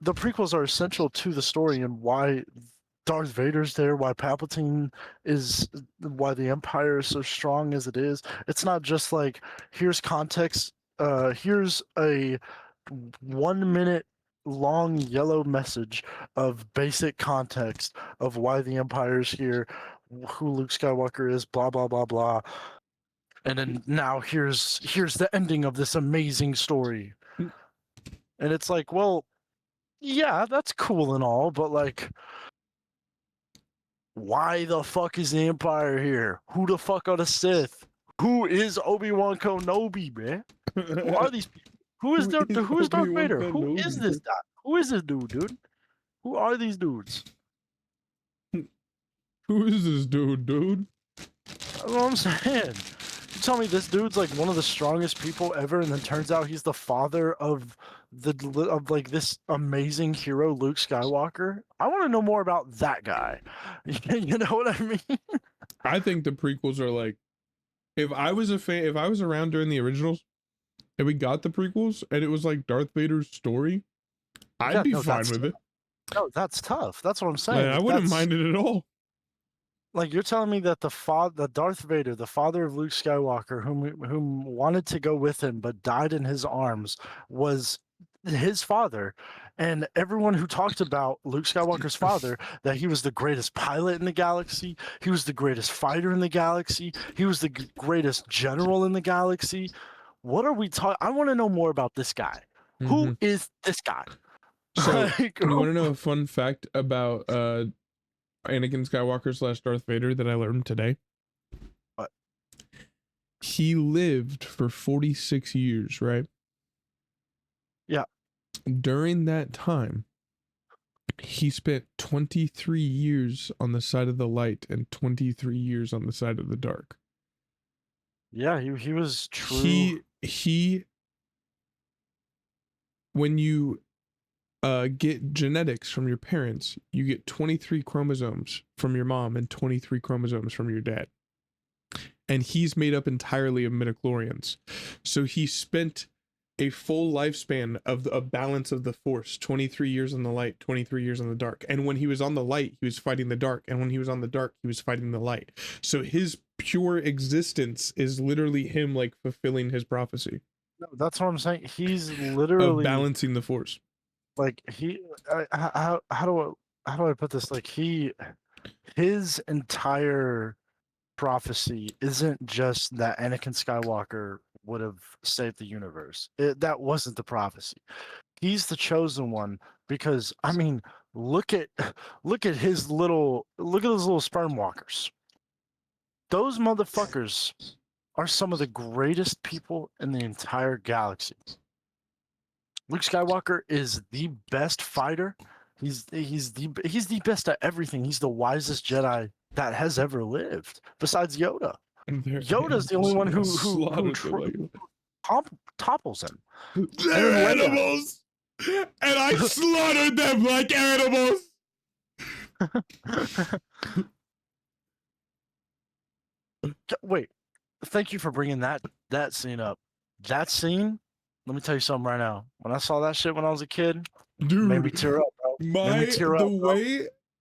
the prequels are essential to the story and why Darth Vader's there, why Palpatine is, why the Empire is so strong as it is. It's not just like, here's context, here's a 1 minute long yellow message of basic context of why the Empire's here, who Luke Skywalker is, blah blah blah blah. And then now here's the ending of this amazing story. And it's like, well, yeah, that's cool and all, but like, why the fuck is the Empire here? Who the fuck are the Sith? Who is Obi-Wan Kenobi, man? Who are these people? Who is Darth Vader? Who is this guy? Who is this dude? Who are these dudes? Who is this dude? That's what I'm saying. You tell me this dude's like one of the strongest people ever, and then turns out he's the father of like this amazing hero, Luke Skywalker. I want to know more about that guy. You know what I mean? I think the prequels are like, if I was a fan, if I was around during the originals, and we got the prequels, and it was like Darth Vader's story, I'd be fine with it. No, that's tough. That's what I'm saying. Like, I wouldn't mind it at all. like you're telling me that the Darth Vader, the father of Luke Skywalker, whom wanted to go with him but died in his arms, was his father, and everyone who talked about Luke Skywalker's father, that he was the greatest pilot in the galaxy, he was the greatest fighter in the galaxy, he was the greatest general in the galaxy. What are we talking? I want to know more about this guy. Mm-hmm. Who is this guy? So you want to know a fun fact about Anakin Skywalker / Darth Vader that I learned today? What? He lived for 46 years, right? Yeah. During that time, he spent 23 years on the side of the light and 23 years on the side of the dark. Yeah, he was true. He when you get genetics from your parents, you get 23 chromosomes from your mom and 23 chromosomes from your dad. And he's made up entirely of midichlorians. So he spent a full lifespan of a balance of the force, 23 years on the light, 23 years on the dark. And when he was on the light, he was fighting the dark. And when he was on the dark, he was fighting the light. So his pure existence is literally him like fulfilling his prophecy. No, that's what I'm saying. He's literally of balancing the force. Like how do I put this? Like his entire prophecy isn't just that Anakin Skywalker would have saved the universe. That wasn't the prophecy. He's the chosen one because I mean, look at those little sperm walkers. Those motherfuckers are some of the greatest people in the entire galaxy. Luke Skywalker is the best fighter. He's the best at everything. He's the wisest Jedi that has ever lived, besides Yoda. Yoda's the only one who topples him. They're animals, and I slaughtered them like animals. Wait, thank you for bringing that scene up. That scene, let me tell you something right now. When I saw that shit when I was a kid, dude, made me tear up, bro.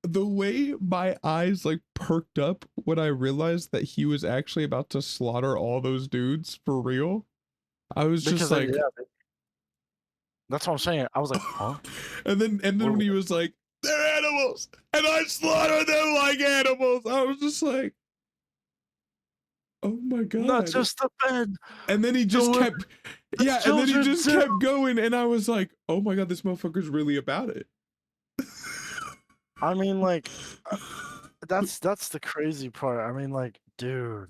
The way my eyes like perked up when I realized that he was actually about to slaughter all those dudes for real. I was just like, that's what I'm saying. I was like, huh? and then when he was like, they're animals, and I slaughtered them like animals, I was just like, oh my god! Not just the bed. And then he just kept, and then he just kept going, and I was like, oh my god, this motherfucker's really about it. I mean, like, that's the crazy part. I mean, like, dude,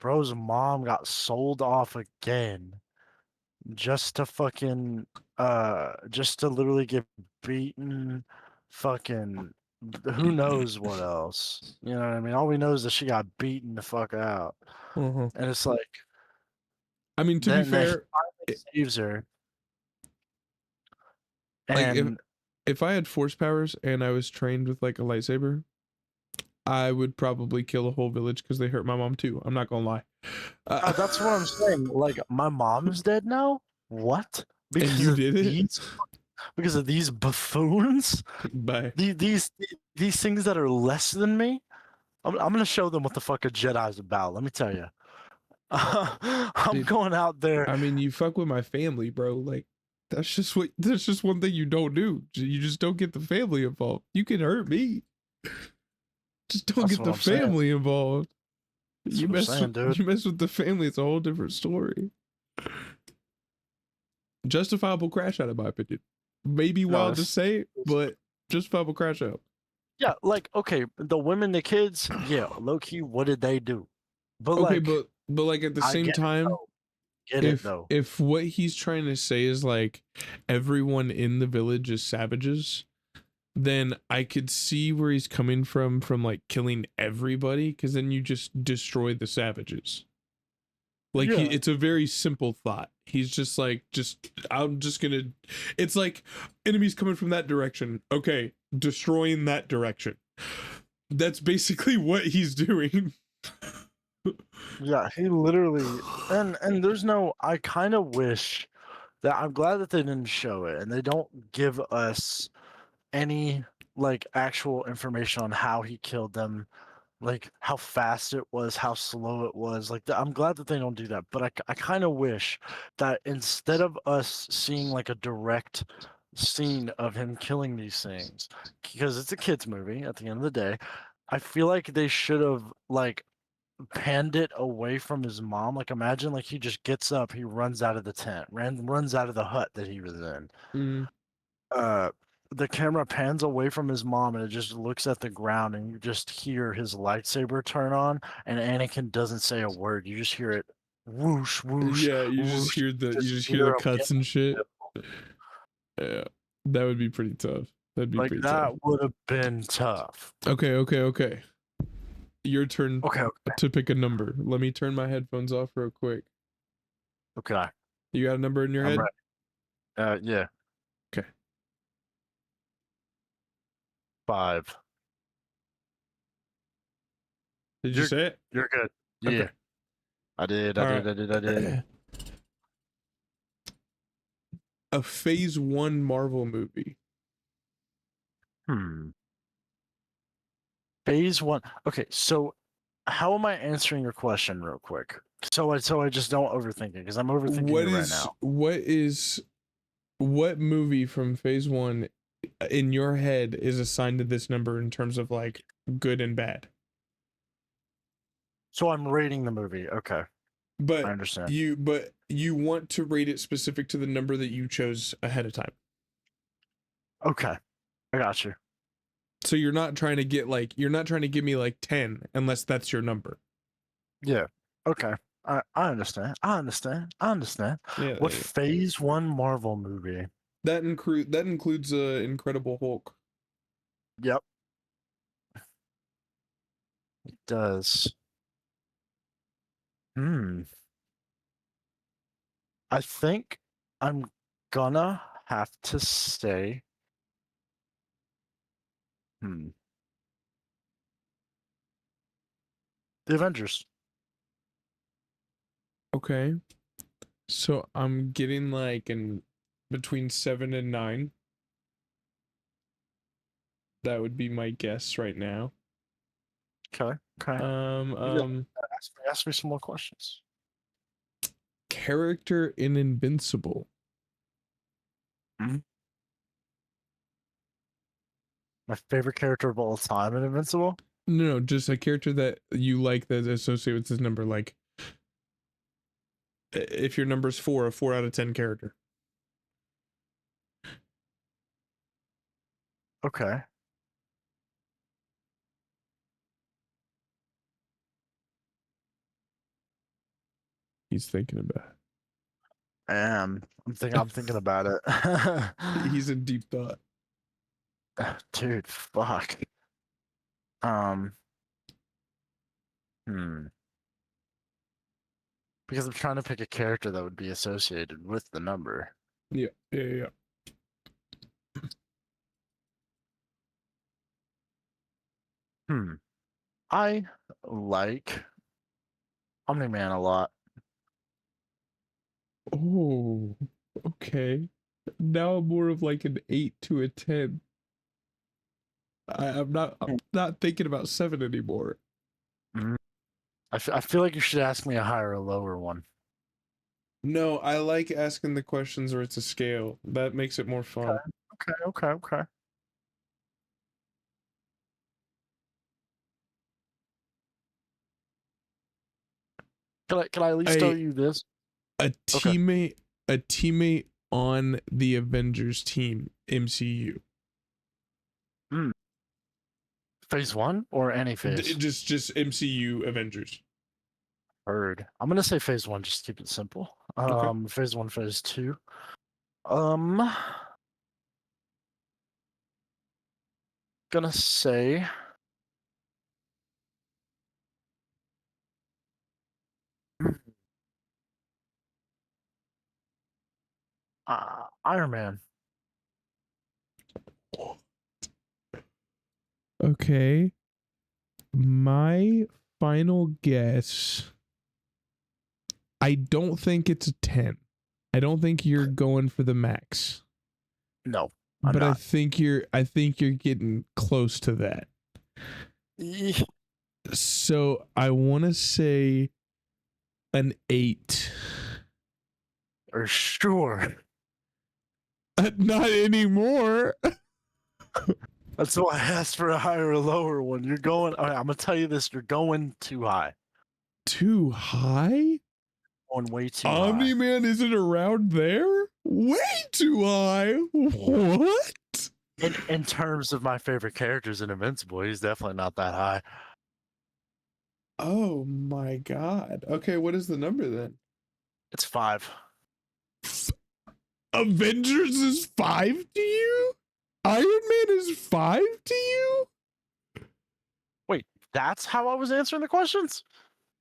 bro's mom got sold off again, just to fucking, just to literally get beaten, fucking, who knows what else? You know what I mean? All we know is that she got beaten the fuck out, and it's like, I mean, to be fair, it saves her, and like if I had force powers and I was trained with like a lightsaber, I would probably kill a whole village because they hurt my mom too. I'm not gonna lie. That's what I'm saying. Like, my mom's dead now. What? Because and you did it? Because of these buffoons? Bye. These things that are less than me? I'm gonna show them what the fuck a Jedi's about. Let me tell you. I'm going out there. I mean, you fuck with my family, bro. Like, that's just one thing you don't do. You just don't get the family involved. You can hurt me. Just don't get the family involved. You mess with the family, it's a whole different story. Justifiable crash out, in my opinion. Maybe wild to say, but justifiable crash out. Yeah, like, okay, the women, the kids, yeah, low key, what did they do? But okay, but like at the same time, if what he's trying to say is like everyone in the village is savages, then I could see where he's coming from like killing everybody, because then you just destroy the savages. Like, it's a very simple thought. He's just like, I'm just gonna, it's like enemies coming from that direction. Okay, destroying that direction. That's basically what he's doing. Yeah, he literally, and there's no, I kind of wish that, I'm glad that they didn't show it and they don't give us any like actual information on how he killed them. like how fast it was, how slow it was. Like I'm glad that they don't do that, but I kind of wish that instead of us seeing like a direct scene of him killing these things, because it's a kids movie at the end of the day, I feel like they should have like panned it away from his mom. Like imagine like he just gets up, he runs out of the tent, runs out of the hut that he was in. Mm. Uh the camera pans away from his mom and it just looks at the ground and you just hear his lightsaber turn on and Anakin doesn't say a word. You just hear it whoosh whoosh Yeah, you just whoosh. hear the Hear him cuts and shit. get- Yeah, that would be pretty tough. That'd be like pretty that tough. would have been tough. Okay. Your turn Okay. to pick a number. Let me turn my headphones off real quick. Okay. You got a number in your I'm head? ready. Yeah. Okay. 5. Did you say it? You're good. Yeah. Okay. I did. All right. I did. A Phase 1 Marvel movie. Phase 1. Okay, so how am I answering your question real quick? So I just don't overthink it because I'm overthinking it right now. What movie from Phase 1 in your head is assigned to this number in terms of like good and bad? So I'm rating the movie. Okay, But I understand. you want to rate it specific to the number that you chose ahead of time. Okay, I got you. So you're not trying to give me like 10 unless that's your number. Yeah. Okay. I understand. Yeah. What Phase 1 Marvel movie? That includes Incredible Hulk. Yep. It does. I think I'm gonna have to say The Avengers. Okay. So I'm getting like in between 7 and 9. That would be my guess right now. Okay. Ask me some more questions. Character in Invincible. My favorite character of all time in Invincible? No, just a character that you like that is associated with this number. Like, if your number's 4, a 4 out of 10 character. Okay. He's thinking about it. I'm thinking about it. He's in deep thought. Dude, fuck. Because I'm trying to pick a character that would be associated with the number. Yeah. I like Omni-Man a lot. Oh, okay. Now I'm more of like an 8 to a 10. I'm not thinking about 7 anymore. I feel like you should ask me a higher or lower one. No, I like asking the questions where it's a scale. That makes it more fun. Okay. Can I at least tell you this? A teammate on the Avengers team, MCU. Phase 1 or any phase? Just MCU Avengers. Heard. I'm gonna say phase 1, just to keep it simple. Okay. Phase 1, phase 2. Gonna say Iron Man. Okay. My final guess. I don't think it's a 10. I don't think you're going for the max. No. But I think you're getting close to that. So I want to say an 8. Or sure. Not anymore. That's why I asked for a higher or lower one. You're going. All right, I'm gonna tell you this. You're going too high. Too high? Going way too Omni high. Man isn't around there? Way too high. What? In terms of my favorite characters in Invincible, he's definitely not that high. Oh my god. Okay, what is the number then? It's 5. Avengers is 5 to you? Iron Man is 5 to you? Wait, that's how I was answering the questions?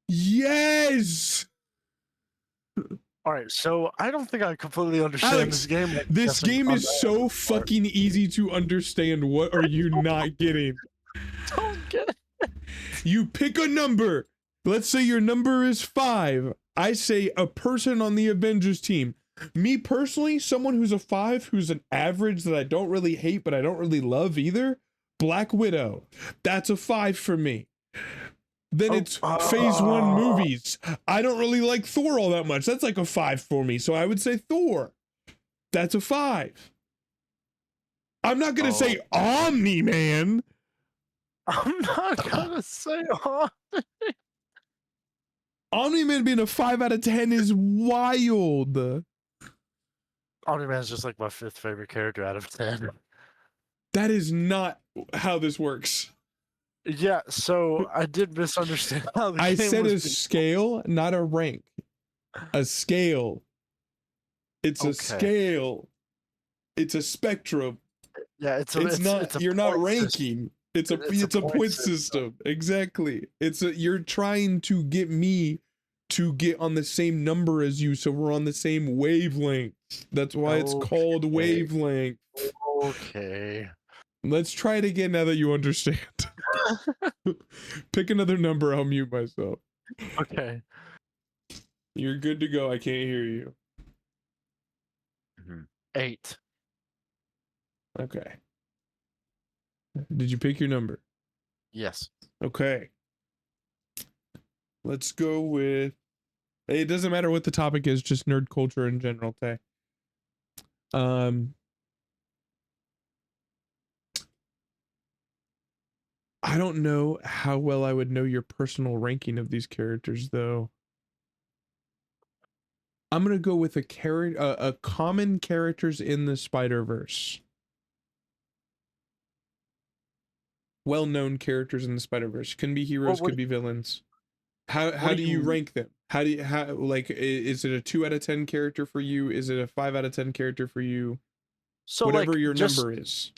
Yes. All right, so I don't think I completely understand Alex, this game. This game is so fucking easy to understand. What are you not getting? Don't get it. You pick a number. Let's say your number is 5. I say a person on the Avengers team. Me personally, someone who's a 5, who's an average that I don't really hate, but I don't really love either. Black Widow. That's a 5 for me. Then it's phase 1 movies. I don't really like Thor all that much. That's like a 5 for me. So I would say Thor. That's a 5. I'm not going to say Omni Man. I'm not gonna say Omni Man being a 5 out of 10 is wild. Omni-Man is just like my 5th favorite character out of 10. That is not how this works. Yeah, so I did misunderstand how the I game said was a scale, not a rank. A scale. It's a scale. It's a spectrum. Yeah, it's not. It's a you're not ranking. System. It's a point system. Exactly. You're trying to get me to get on the same number as you, so we're on the same wavelength. That's why it's called wavelength. Okay. Let's try it again now that you understand. Pick another number, I'll mute myself. Okay. You're good to go. I can't hear you. 8. Okay. Did you pick your number? Yes. Okay. Let's go with... It doesn't matter what the topic is, just nerd culture in general, Tay. I don't know how well I would know your personal ranking of these characters, though. I'm gonna go with a common characters in the Spider-Verse. Well-known characters in the Spider-Verse. Can be heroes, could be villains. How do you rank them? Like, is it a 2 out of 10 character for you? Is it a 5 out of 10 character for you? So whatever like, your number is.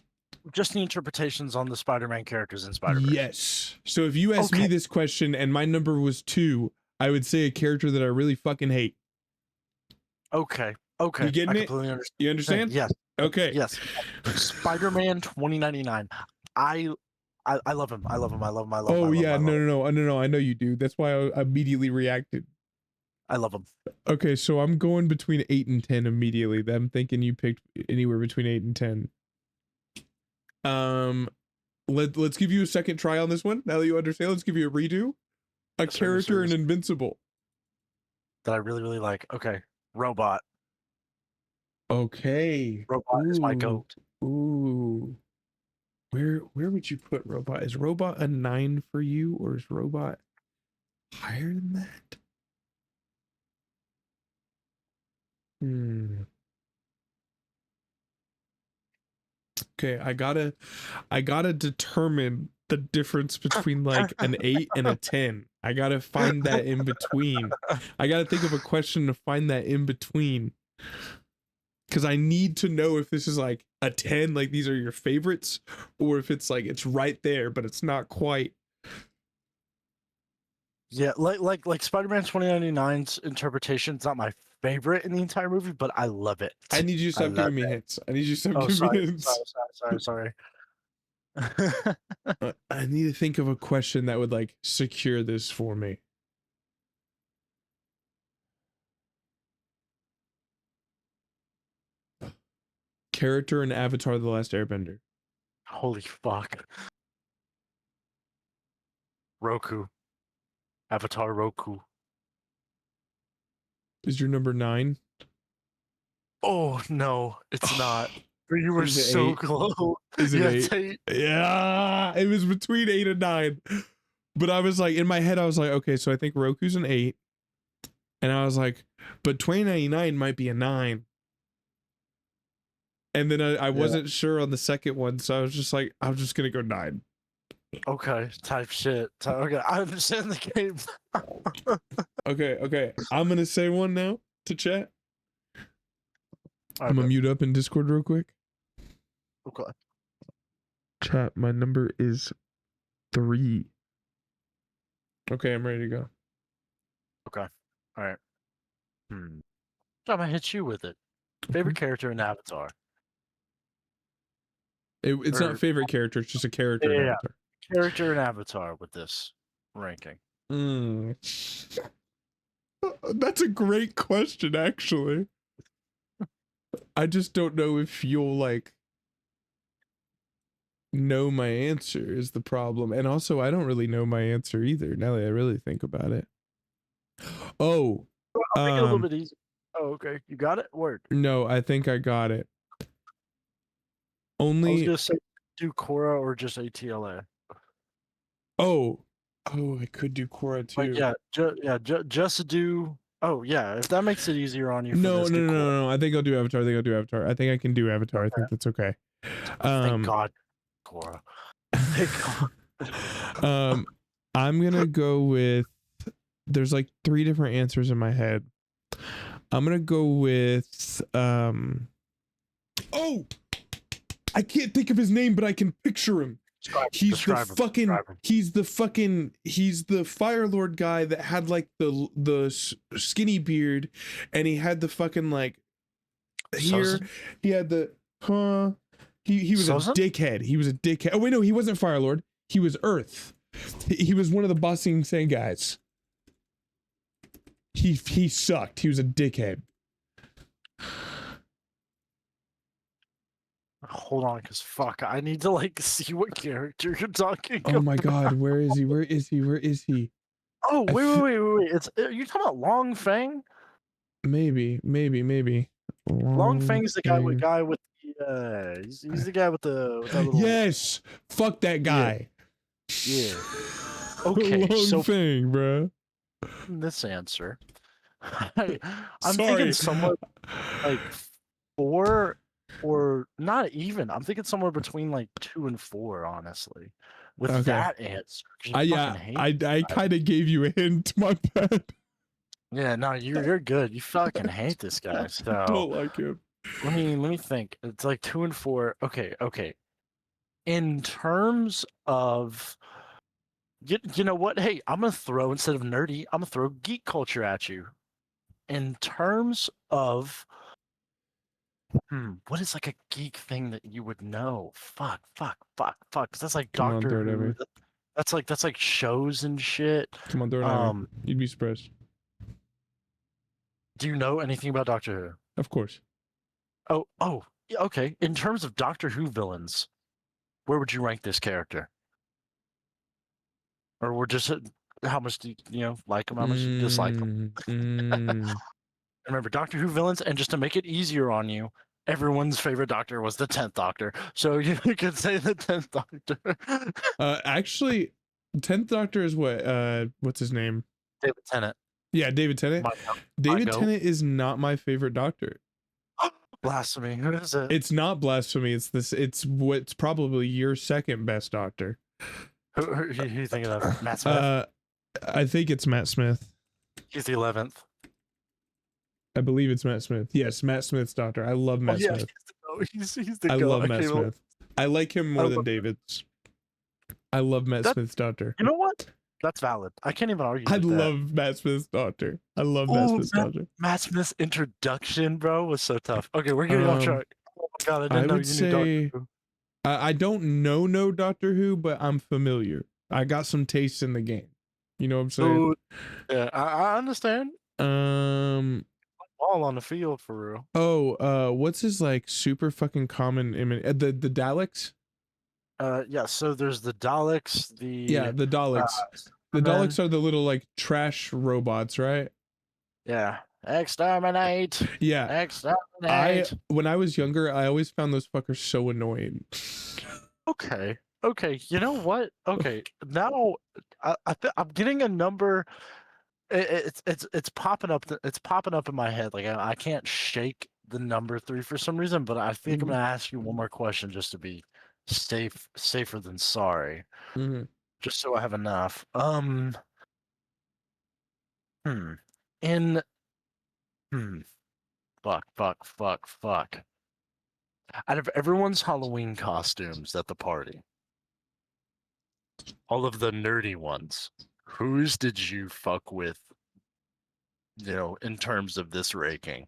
Just the interpretations on the Spider-Man characters in Spider-Verse. Yes. So if you asked me this question and my number was 2, I would say a character that I really fucking hate. Okay. You getting it? Understand. You understand? Yes. Okay. Yes. Spider-Man 2099. I love him. I love him. Oh yeah, no. I know you do. That's why I immediately reacted. I love him. Okay, so I'm going between 8 and 10 immediately. I'm thinking you picked anywhere between 8 and 10. Let's give you a second try on this one. Now that you understand, let's give you a redo. A character in Invincible that I really, really like. Okay, Robot. Okay. Robot is my goat. Ooh. Where would you put Robot? Is Robot a 9 for you, or is Robot higher than that? Okay, I gotta determine the difference between like an 8 and a 10. I gotta find that in between. I gotta think of a question to find that in between. Because I need to know if this is like a 10, like these are your favorites, or if it's like it's right there, but it's not quite. Yeah, like Spider-Man 2099's interpretation is not my favorite in the entire movie, but I love it. I need you to stop giving me hints. I need you to stop giving me hints. Sorry. I need to think of a question that would like secure this for me. Character in Avatar: The Last Airbender. Holy fuck. Roku. Avatar Roku. Is your number 9? Oh no, it's not. You were Is it so 8? close. Is it Yeah, 8? it's 8. Yeah, it was between 8 and 9. But I was like, in my head, I was like, okay, so I think Roku's an 8. And I was like, but 2099 might be a 9. And then I wasn't sure on the second one, so I was just like, I'm just gonna go 9. Okay, type shit. Okay, I understand the game. Okay. I'm gonna say one now to chat. Right, I'm gonna mute up in Discord real quick. okay. Chat, my number is 3. Okay, I'm ready to go. Okay. All right. I'm gonna hit you with it. Favorite character in Avatar? It's not favorite character, it's just a character in Avatar. Character in Avatar with this ranking. That's a great question, actually. I just don't know if you'll like know my answer is the problem. And also I don't really know my answer either now that I really think about it. Oh, I'll make it a little bit easier. Oh, okay. You got it? Word. No, I think I got it. Only I was gonna say do Korra or just ATLA. Oh, I could do Korra too. Like, just do. Oh yeah, if that makes it easier on you. No. I think I'll do Avatar. I think I can do Avatar. I think that's okay. Thank God, Korra. Thank God. I'm gonna go with. There's like 3 different answers in my head. I'm gonna go with. Oh, I can't think of his name, but I can picture him. He's the Fire Lord guy that had like the skinny beard, and he had the fucking like here. He had the he was a dickhead. He was a dickhead. Oh wait, no, he wasn't Fire Lord. He was Earth. He was one of the bossing Sand guys. He sucked. He was a dickhead. Hold on, cause fuck, I need to like see what character you're talking about. Oh my God, where is he? Where is he? Oh wait! It's you talking about Long Fang? Maybe. Long Fang's the guy with the he's the guy with that little. Yes, fuck that guy. Yeah. Okay, Long Fang, bro. This answer, I'm thinking somewhere like 4. Or not even. I'm thinking somewhere between like 2 and 4, honestly. With that answer. I kind of gave you a hint, my bad. Yeah, no, you're good. You fucking hate this guy. So don't like him. Let me think. It's like 2 and 4. Okay. In terms of you know what? Hey, I'm gonna throw instead of nerdy, I'm gonna throw geek culture at you. In terms of what is like a geek thing that you would know? Fuck. Cause that's like Doctor Who. That's like shows and shit. Come on, throw it at me. You'd be surprised. Do you know anything about Doctor Who? Of course. Oh, okay. In terms of Doctor Who villains, where would you rank this character? Or we're just how much do you like him? How much do you dislike him? Remember, Doctor Who villains, and just to make it easier on you, everyone's favorite Doctor was the 10th Doctor. So you could say the 10th Doctor. Actually, 10th Doctor is what's his name? David Tennant. Yeah, David Tennant. David Tennant is not my favorite Doctor. Blasphemy. Who is it? It's not blasphemy. It's what's probably your second best Doctor. Who are you thinking of? Matt Smith? I think it's Matt Smith. He's the 11th. I believe it's Matt Smith. Yes, Matt Smith's Doctor. I love Matt Smith. He's the I love Matt Smith. I like him more than David's. I love Matt Smith's Doctor. You know what? That's valid. I can't even argue. I love Matt Smith's Doctor. I love Matt Smith's Doctor. Matt Smith's introduction, bro, was so tough. Okay, we're getting off track. Oh my God, I didn't know you knew Doctor Who. I don't know Doctor Who, but I'm familiar. I got some taste in the game. You know what I'm saying? Yeah, I understand. All on the field for real. Oh, what's his like super fucking common image? The Daleks? Yeah. So there's the Daleks. Yeah, the Daleks. The Cybermen. Daleks are the little like trash robots, right? Yeah. Exterminate. Yeah. Exterminate. When I was younger, I always found those fuckers so annoying. Okay. Okay. You know what? Okay. Now I'm getting a number. It's popping up. It's popping up in my head. Like I can't shake the number 3 for some reason. But I think I'm Mhm. gonna ask you one more question just to be safer than sorry. Mhm. Just so I have enough. Hmm. In. Hmm. Fuck. Out of everyone's Halloween costumes at the party, all of the nerdy ones, whose did you fuck with, in terms of this ranking?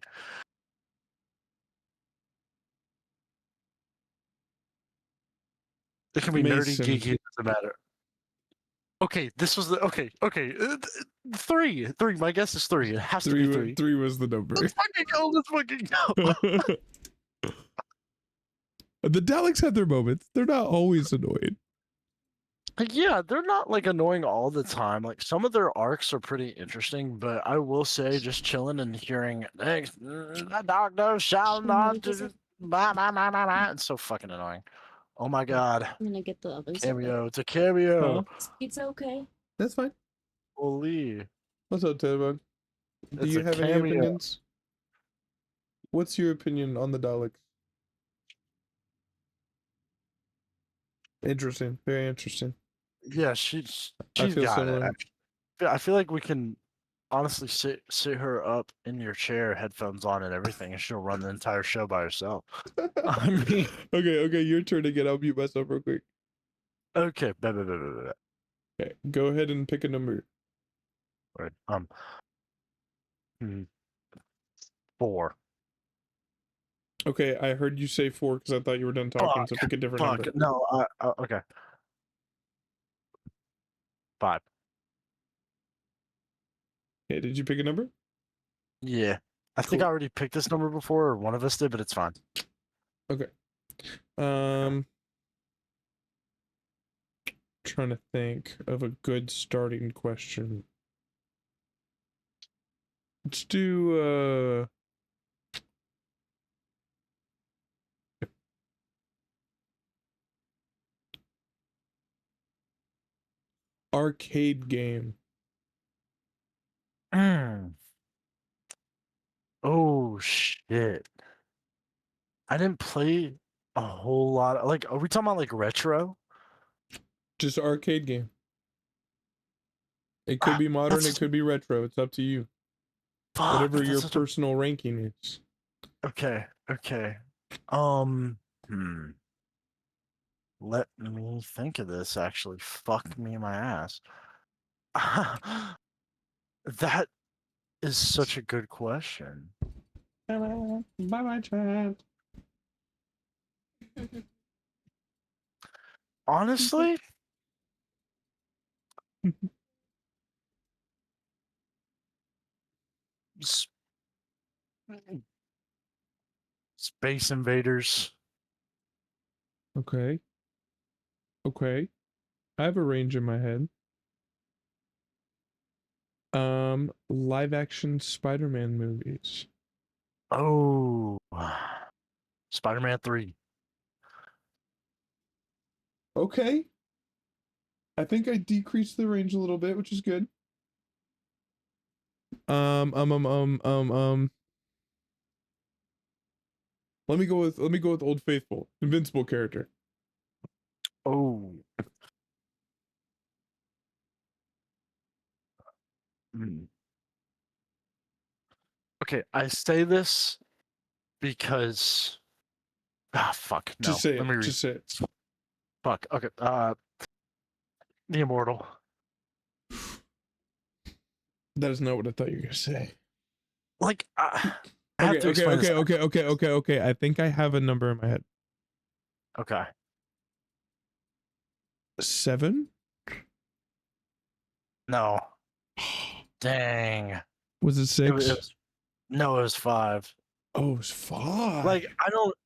It can be nerdy, Mason. geeky, it doesn't matter. Okay, this was the okay. 3. My guess is 3. It has to be 3. 3 was the number. Let's fucking go. The Daleks have their moments. They're not always annoyed. Yeah, they're not like annoying all the time. Like some of their arcs are pretty interesting, but I will say, just chilling and hearing "The doctor shall not do," it's so fucking annoying. Oh my god, I'm gonna get the oven. cameo! It's a cameo. Huh? It's okay. That's fine. Holy, What's up, Taylor? Do it's you a have any cameo. opinions? What's your opinion on the Daleks? Interesting. Very interesting. Yeah, she's I feel got similar. it. I feel like we can honestly sit her up in your chair, headphones on and everything, and she'll run the entire show by herself. I mean, Okay, your turn again. I'll mute myself real quick. okay, Okay, go ahead and pick a number. right. 4. Okay, I heard you say 4 because I thought you were done talking, so pick a different number. No, okay. 5. Okay, did you pick a number? Yeah. I think Cool. I already picked this number before, or one of us did, but it's fine. Okay. Trying to think of a good starting question. Let's do arcade game. Oh shit. I didn't play a whole lot of, like, are we talking about like retro? Just arcade game. It could be modern, it could be retro. It's up to you. Whatever your personal ranking is. Okay. Let me think of this, actually. Fuck me in my ass. That is such a good question. Bye, chat. Honestly, Space Invaders. Okay. I have a range in my head. Live action Spider-Man movies. Oh, Spider-Man 3. Okay. I think I decreased the range a little bit, which is good. Let me go with Old Faithful, Invincible Character. Oh. Okay, I say this because fuck. No. Just say Let me read. Just say it. Fuck. Okay. The Immortal. That is not what I thought you were gonna say. Like, Okay. I think I have a number in my head. Okay. 7? No. Dang. Was it 6? No, it was 5. Oh, it was 5. Like,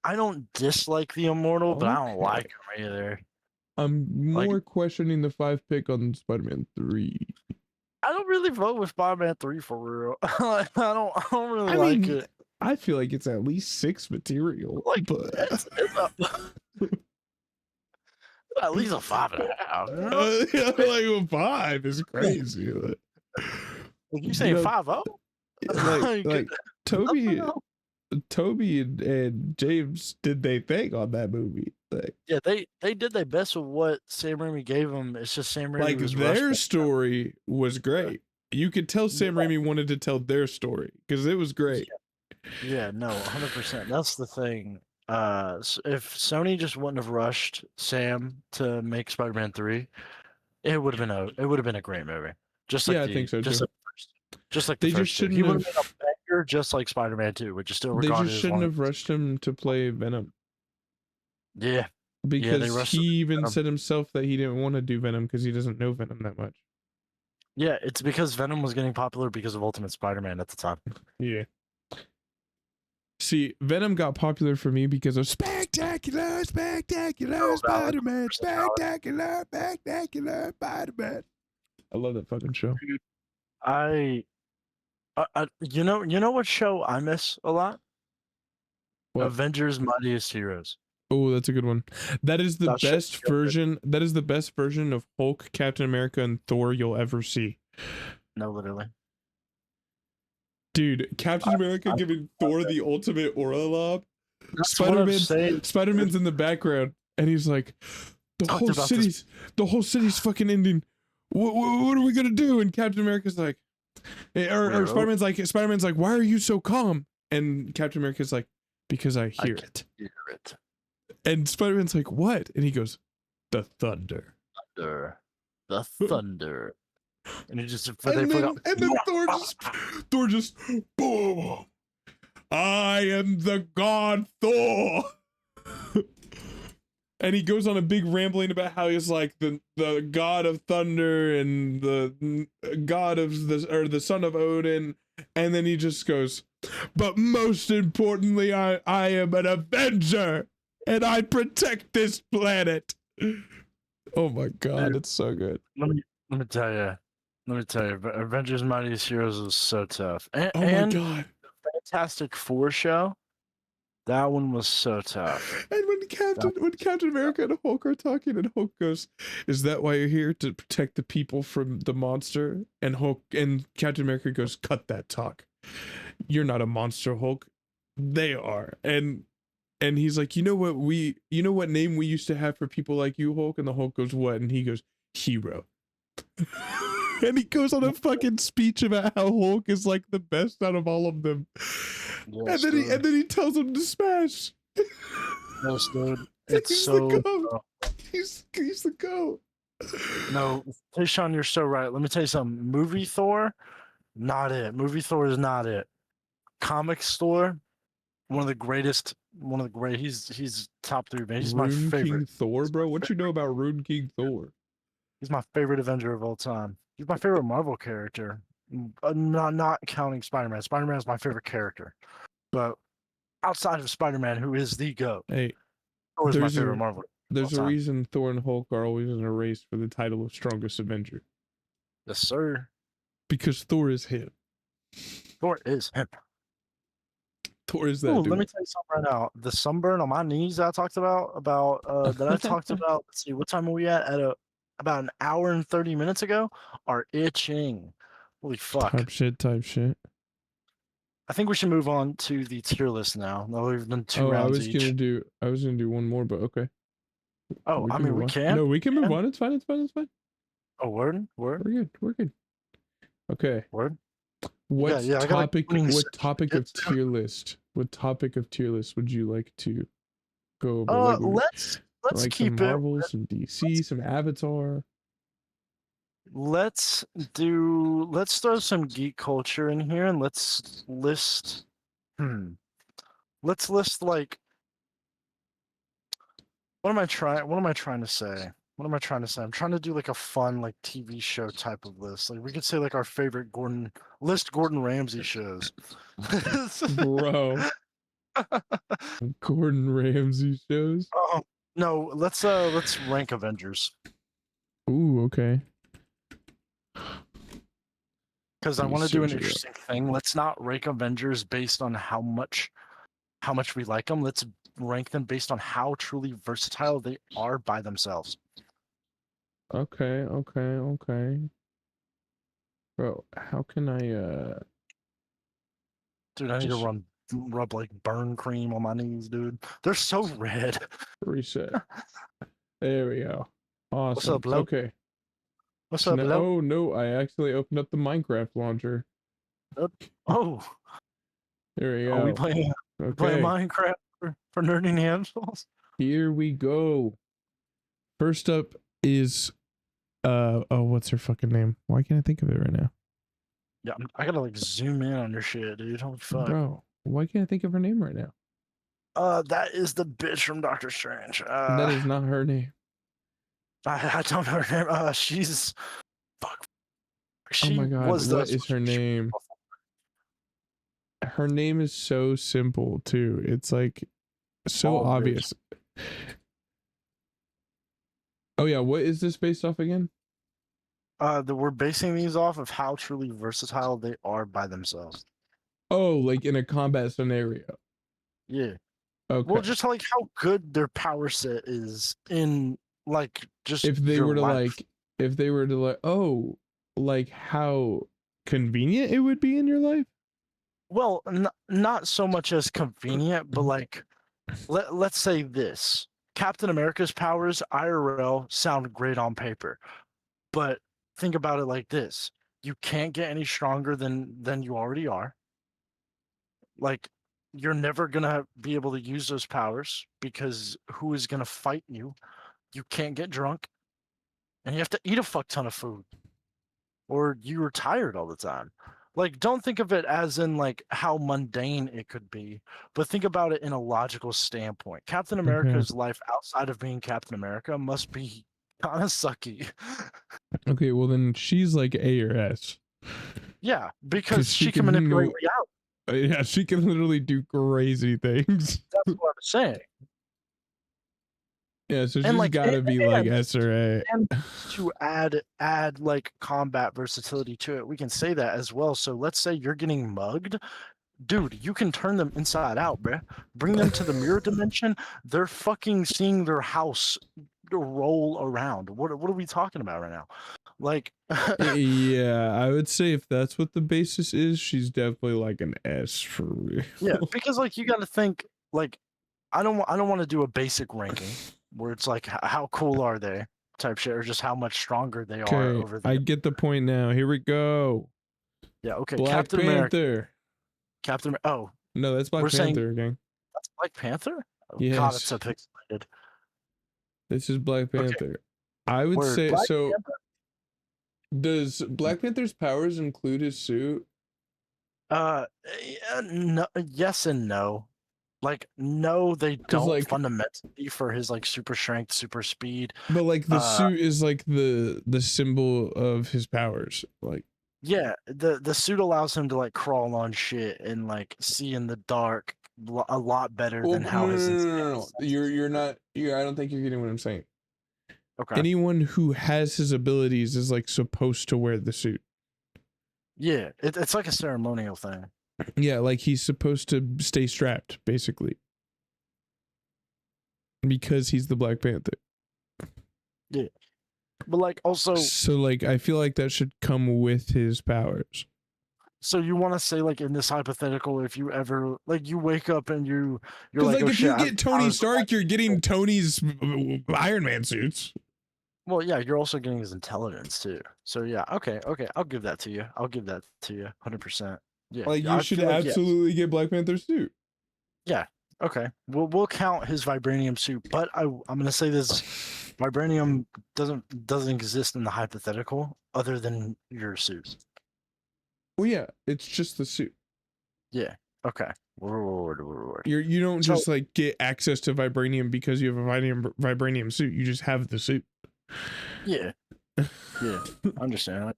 I don't dislike the Immortal, but I don't like him either. I'm Like, more questioning the 5 pick on Spider-Man 3. I don't really vote with Spider-Man 3 for real. Like, I don't really I like mean, it. I feel like it's at least 6 material, Like, but it's at least a 5.5. You know? like a 5 is crazy. Like, you You saying know, 5-0? like Toby, No. Toby and James did they thing on that movie. Like, Yeah, they did their best with what Sam Raimi gave them. It's just Sam Raimi like was their rushed. story was great. You could tell Sam Raimi wanted to tell their story because it was great. Yeah, no, 100%. That's the thing. If Sony just wouldn't have rushed Sam to make Spider-Man 3, it would have been a great movie. Just like Yeah, I think so too. just like the They just first two. He shouldn't would have have. been a banger, just like Spider-Man 2, which is still They regarded just as shouldn't one. have rushed him to play Venom Yeah, they because rushed he him. even said himself that he didn't want to do Venom because he doesn't know Venom that much. Yeah, it's because Venom was getting popular because of Ultimate Spider-Man at the time. Yeah. See, Venom got popular for me because of spectacular Spider-Man, spectacular Spider-Man. I love that fucking show. You know what show I miss a lot? What? Avengers Mightiest Heroes. Oh, that's a good one. That is the That show's best so good. version. That is the best version of Hulk, Captain America, and Thor you'll ever see. No, literally. Dude, Captain America giving Thor the ultimate aura lob. That's what I'm saying. Spider-Man's in the background, and he's like, the whole city's fucking ending. What are we gonna do? And Captain America's like, or Spider-Man's like, why are you so calm? And Captain America's like, because I hear it. And Spider-Man's like, what? And he goes, the thunder. The thunder. And he just and then Thor just boom. I am the god Thor. And he goes on a big rambling about how he's like the god of thunder and the god of the son of Odin, and then he just goes, but most importantly, I am an Avenger and I protect this planet. Oh my god, Dude, it's so good. Let me tell you, Avengers Mightiest Heroes was so tough. Oh my god. The Fantastic Four show, that one was so tough. And when Captain America and Hulk are talking, and Hulk goes, "Is that why you're here, to protect the people from the monster?" And Captain America goes, "Cut that talk. You're not a monster, Hulk. They are." And he's like, you know what name we used to have for people like you, Hulk? And the Hulk goes, what? And he goes, hero. And he goes on a fucking speech about how Hulk is like the best out of all of them. Yes, and then he tells him to smash. Yes, dude. It's so the goat. He's the goat. No, Tayshawn, you're so right. Let me tell you something. Movie Thor, not it. Movie Thor is not it. Comics Thor, one of the great. He's top 3, man. He's my favorite. King Thor, bro. What you know about Rune King Thor? He's my favorite Avenger of all time. He's my favorite Marvel character. Not counting Spider-Man. Spider-Man is my favorite character. But outside of Spider-Man, who is the GOAT, hey, Thor is my favorite Marvel. There's a reason Thor and Hulk are always in a race for the title of strongest Avenger. Yes, sir. Because Thor is him. Thor is him. Thor is that dude. Let me tell you something right now. The sunburn on my knees that I talked about, let's see, what time are we at? About an hour and 30 minutes ago, are itching. Holy fuck. Type shit. I think we should move on to the tier list now. No, we've done 2 rounds each. I was gonna do one more, but okay. Oh, we can? No, we can move on. It's fine. Oh, word? We're good. Okay. Word? What topic of tier list would you like to go over? Let's like keep some Marvel, some DC, some Avatar. Let's throw some geek culture in here, and let's list like, what am I trying to say? I'm trying to do like a fun like TV show type of list. Like we could say like our favorite Gordon Ramsay shows. Bro. Gordon Ramsay shows. Oh, No, let's rank Avengers. Ooh, okay. Because I want to do an interesting thing. Let's not rank Avengers based on how much we like them. Let's rank them based on how truly versatile they are by themselves. Okay. Bro, how can I Dude, I need to rub like burn cream on my knees, dude. They're so red. reset? There we go. Awesome. What's up, Lo? Okay. What's up, Lo? Oh no, I actually opened up the Minecraft launcher. Oh. There we go. Are we playing Minecraft for nerdy Neanderthals? Here we go. First up is oh, what's her fucking name? Why can't I think of it right now? Yeah, I gotta like zoom in on your shit, dude. Holy fuck. Bro, why can't I think of her name right now? That is the bitch from Doctor Strange. That is not her name. I don't know her name. She's fuck. Oh my god, what is her name? Her name is so simple too. It's like so obvious. Oh yeah, what is this based off again? We're basing these off of how truly versatile they are by themselves. Oh, like in a combat scenario. Yeah. Okay. Well, just like how good their power set is in like just if they were to like oh, like how convenient it would be in your life. Well, not so much as convenient, but like let's say this. Captain America's powers IRL sound great on paper. But think about it like this. You can't get any stronger than you already are. Like you're never going to be able to use those powers because who is going to fight you? You can't get drunk and you have to eat a fuck ton of food or you're tired all the time. Like don't think of it as in like how mundane it could be, but think about it in a logical standpoint. Captain America's life outside of being Captain America must be kind of sucky. Okay, well then she's like A or S. Yeah, because she can manipulate reality. Yeah, she can literally do crazy things. That's what I'm saying. Yeah, so she's like, gotta be like S or A. And to add like combat versatility to it, we can say that as well. So let's say you're getting mugged. Dude, you can turn them inside out, bruh. Bring them to the mirror dimension. They're fucking seeing their house roll around. What are we talking about right now? Like yeah, I would say if that's what the basis is, she's definitely like an S for real. Yeah, because like you got to think like I don't want to do a basic ranking where it's like how cool are they type shit or just how much stronger they are over I get the point now. Here we go. Yeah, okay. Black Panther. Oh. No, that's Black Panther, gang. That's Black Panther? Oh, yes. God, it's so pixelated. This is Black Panther. Okay. I would say Black so. Panther. Does Black Panther's powers include his suit? Yeah, no, yes and no. Like, no, they don't like, fundamentally for his like super strength, super speed. But like the suit is like the symbol of his powers. Like yeah, the suit allows him to like crawl on shit and like see in the dark a lot better than how his. No. You're not. I don't think you're getting what I'm saying. Okay. Anyone who has his abilities is like supposed to wear the suit. Yeah, it's like a ceremonial thing. Yeah, like he's supposed to stay strapped, basically. Because he's the Black Panther. Yeah. But like also so like I feel like that should come with his powers. So you want to say like in this hypothetical, if you ever like you wake up and you're like oh, if you get Tony Stark, you're getting Tony's Iron Man suits. Well, yeah, you're also getting his intelligence too. So yeah, okay, I'll give that to you. 100%. Yeah, like you should absolutely get Black Panther's suit. Yeah, okay. We'll count his vibranium suit, but I'm gonna say this: vibranium doesn't exist in the hypothetical other than your suit. Well, yeah, it's just the suit. Yeah. Okay. You don't just like get access to vibranium because you have a vibranium suit. You just have the suit. Yeah. Yeah. I understand.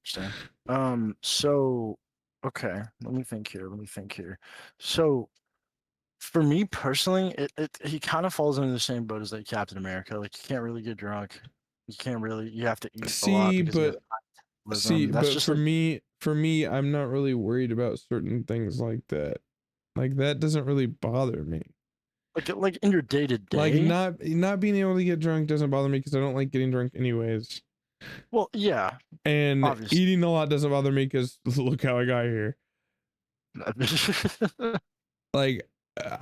So okay. Let me think here. So for me personally, he kind of falls into the same boat as like Captain America. Like you can't really get drunk. You can't really. You have to eat a lot See, because you have but metabolism. That's just for like me, I'm not really worried about certain things like that. Like that doesn't really bother me. like in your day to Like day. not being able to get drunk doesn't bother me because I don't like getting drunk anyways. Well, yeah, And obviously. eating a lot doesn't bother me because look how I got here. Like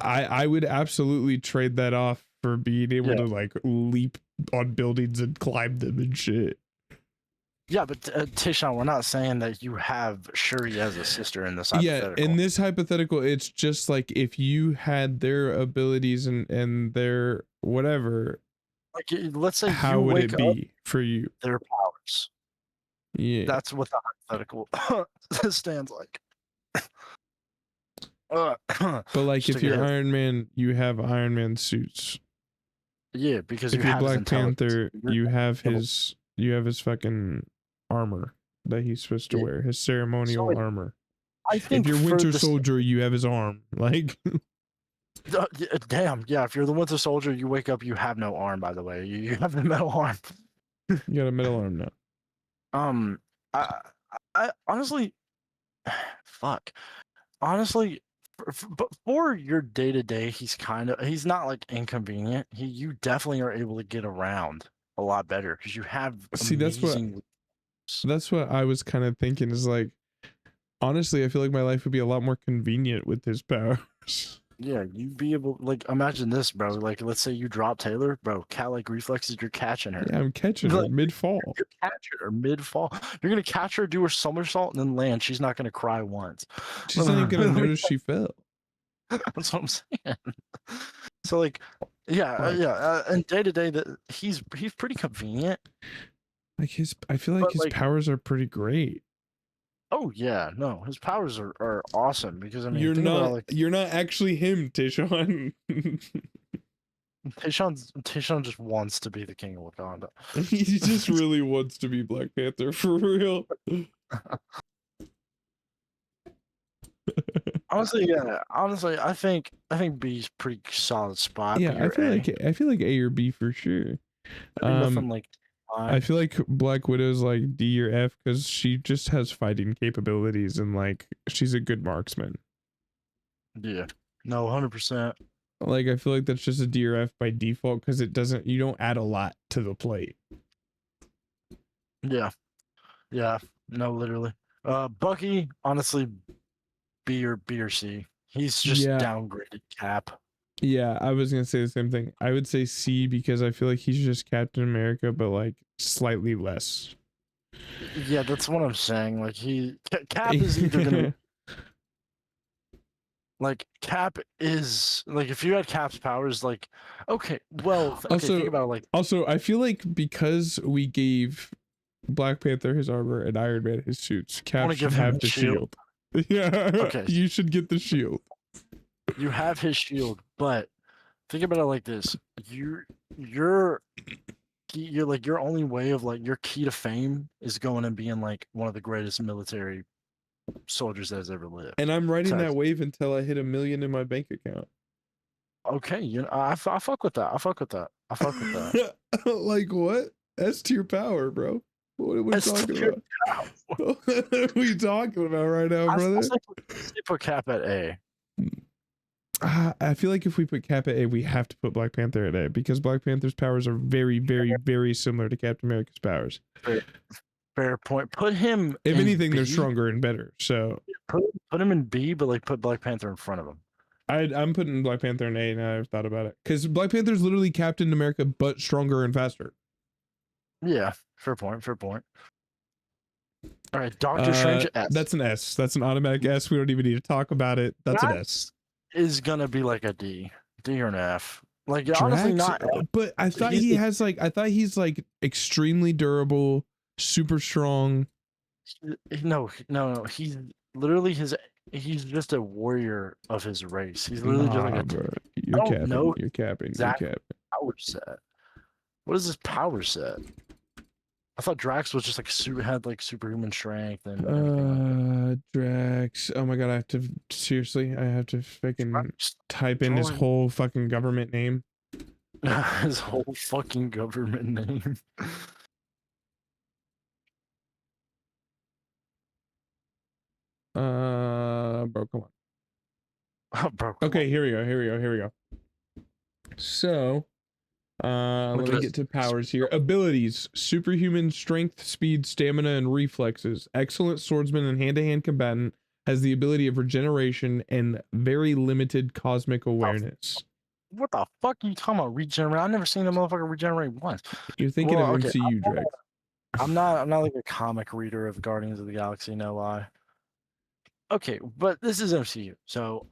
I would absolutely trade that off for being able Yeah. to like leap on buildings and climb them and shit. Yeah, but Tishon, we're not saying that you have Shuri as a sister in this Yeah, hypothetical. in this hypothetical, it's just like if you had their abilities and their whatever, like let's say how you would wake it up be for you? their powers. Yeah, That's what the hypothetical stands like. but like Just if took a you're hit. Iron Man, you have Iron Man suits. Yeah, because If you you're have his Black intelligence. Panther, you have able- his fucking armor that he's supposed to Yeah. wear, his ceremonial like, armor. I think If you're for Winter the Soldier, you have his arm. Like damn, yeah. If you're the Winter Soldier, you wake up, you have no arm. By the way, you have the metal arm. you got a metal arm now. I honestly, fuck. Honestly, but for your day to day, he's not like inconvenient. You definitely are able to get around a lot better because you have See, amazing. that's what I was kind of thinking is like, honestly, I feel like my life would be a lot more convenient with his powers. Yeah, you'd be able like imagine this, bro. Like let's say you drop Taylor, bro. Cat like reflexes, you're catching her. Yeah, I'm catching her mid-fall. You're catching her mid-fall. You're gonna catch her, do her somersault, and then land. She's not gonna cry once. She's not even gonna notice she fell. That's what I'm saying. So like, yeah, and day to day, that he's pretty convenient. Like I feel like his powers are pretty great. Oh yeah, no, his powers are awesome because I mean, you're not actually him, Tishon. Tayshon just wants to be the king of Wakanda. He just really wants to be Black Panther for real. Honestly, yeah. Honestly, I think B's pretty solid spot. Yeah, I feel like A or B for sure. Nothing like. I feel like Black Widow's like D or F because she just has fighting capabilities and like she's a good marksman. Yeah. No, 100%. Like I feel like that's just a D or F by default because you don't add a lot to the plate. Yeah. Yeah. No, literally. Bucky, honestly, B or C. He's just downgraded Cap. Yeah, I was gonna say the same thing. I would say C because I feel like he's just Captain America, but like slightly less. Yeah, that's what I'm saying. Like Cap is either gonna like Cap is like if you had Cap's powers, like okay, well, okay, think about it like also I feel like because we gave Black Panther his armor and Iron Man his suits, Cap should have the shield. Yeah, okay. You should get the shield. You have his shield, but think about it like this: your only way of like your key to fame is going and being like one of the greatest military soldiers that has ever lived. And I'm riding that wave until I hit $1 million in my bank account. Okay, you know I fuck with that. I fuck with that. Like what? S tier power, bro. What are we talking about? What are we talking about right now, brother? I put Cap at A. I feel like if we put Cap at A, we have to put Black Panther at A because Black Panther's powers are very, very, very similar to Captain America's powers. Fair point. Put him. If anything, they're stronger and better. So put him in B, but like put Black Panther in front of him. I'm putting Black Panther in A now. I've thought about it because Black Panther is literally Captain America, but stronger and faster. Yeah, fair point. All right, Doctor Strange S. That's an S. That's an automatic S. We don't even need to talk about it. That's an S. Is gonna be like a D or an F. Like honestly, not. But I thought he's like extremely durable, super strong. No. He's literally he's just a warrior of his race. He's literally just like a. You're capping. Exactly. Power set. What is this power set? I thought Drax was just like had like superhuman strength and everything like Drax. Oh my god, I have to seriously. I have to fucking that. type in his whole fucking government name. His whole fucking government name. Bro, come on. Bro, okay, here we go. So, let me get to powers here. Abilities: superhuman strength, speed, stamina, and reflexes. Excellent swordsman and hand-to-hand combatant. Has the ability of regeneration and very limited cosmic awareness. What the fuck are you talking about? Regenerate? I've never seen a motherfucker regenerate once. You're thinking of MCU, Drax. I'm not like a comic reader of Guardians of the Galaxy, no lie. Okay, but this is MCU, so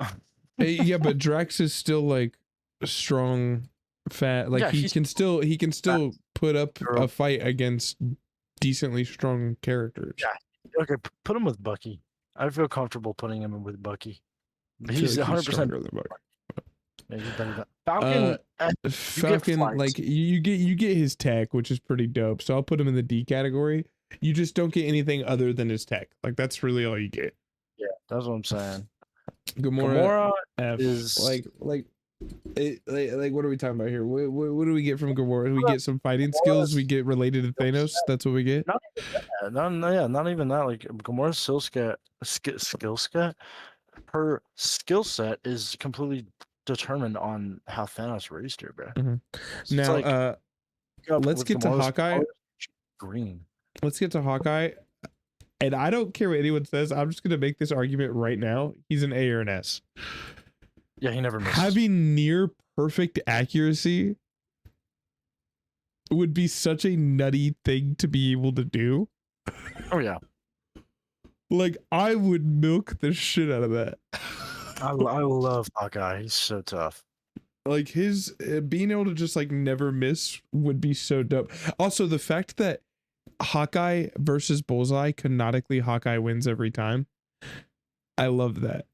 yeah, but Drax is still like strong, fat. Like he can still put up a fight against decently strong characters. Yeah. Okay, put him with Bucky. I feel comfortable putting him with Bucky. He's 100% stronger than Bucky. Yeah, he's better than Falcon. Falcon, like you get his tech, which is pretty dope. So I'll put him in the D category. You just don't get anything other than his tech. Like that's really all you get. Yeah, that's what I'm saying. Gamora F is like what are we talking about here? What do we get from Gamora? We get some fighting skills. We get related to Thanos. That's what we get. Not even that. Like Gamora's skill set, her skill set is completely determined on how Thanos raised her, bro. So now, like, let's get to Hawkeye. Green. Let's get to Hawkeye. And I don't care what anyone says. I'm just gonna make this argument right now. He's an A or an S. Yeah, he never misses. Having near perfect accuracy would be such a nutty thing to be able to do. Oh yeah. Like I would milk the shit out of that. I love Hawkeye. He's so tough. Like his being able to just like never miss would be so dope. Also, the fact that Hawkeye versus Bullseye, canonically Hawkeye wins every time. I love that.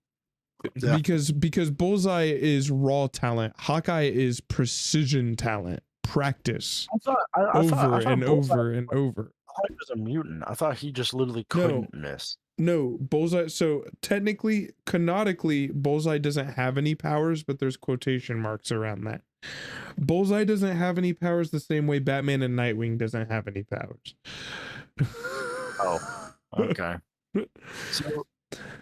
Yeah. Because Bullseye is raw talent. Hawkeye is precision talent. Practice. Over and over. I thought he was a mutant. I thought he just literally couldn't miss. No, Bullseye. So technically, canonically, Bullseye doesn't have any powers, but there's quotation marks around that. Bullseye doesn't have any powers the same way Batman and Nightwing doesn't have any powers. Oh, okay. So,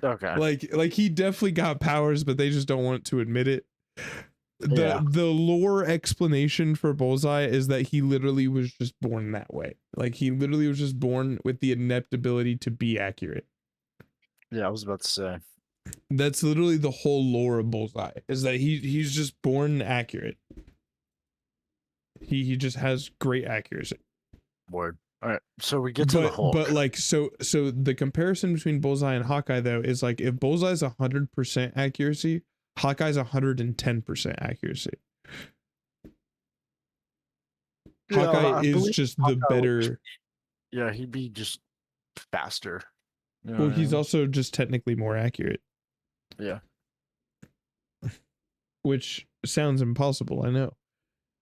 okay. Like he definitely got powers, but they just don't want to admit it. The lore explanation for Bullseye is that he literally was just born that way. Like he literally was just born with the inept ability to be accurate. Yeah, I was about to say. That's literally the whole lore of Bullseye, is that he's just born accurate. He just has great accuracy. Word. All right, so we get to the Hulk. But like so the comparison between Bullseye and Hawkeye though is like if Bullseye's 100% accuracy, Hawkeye's 110% accuracy. Hawkeye is just the better. Yeah, he'd be just faster. You know, well, he's also just technically more accurate. Yeah. Which sounds impossible, I know.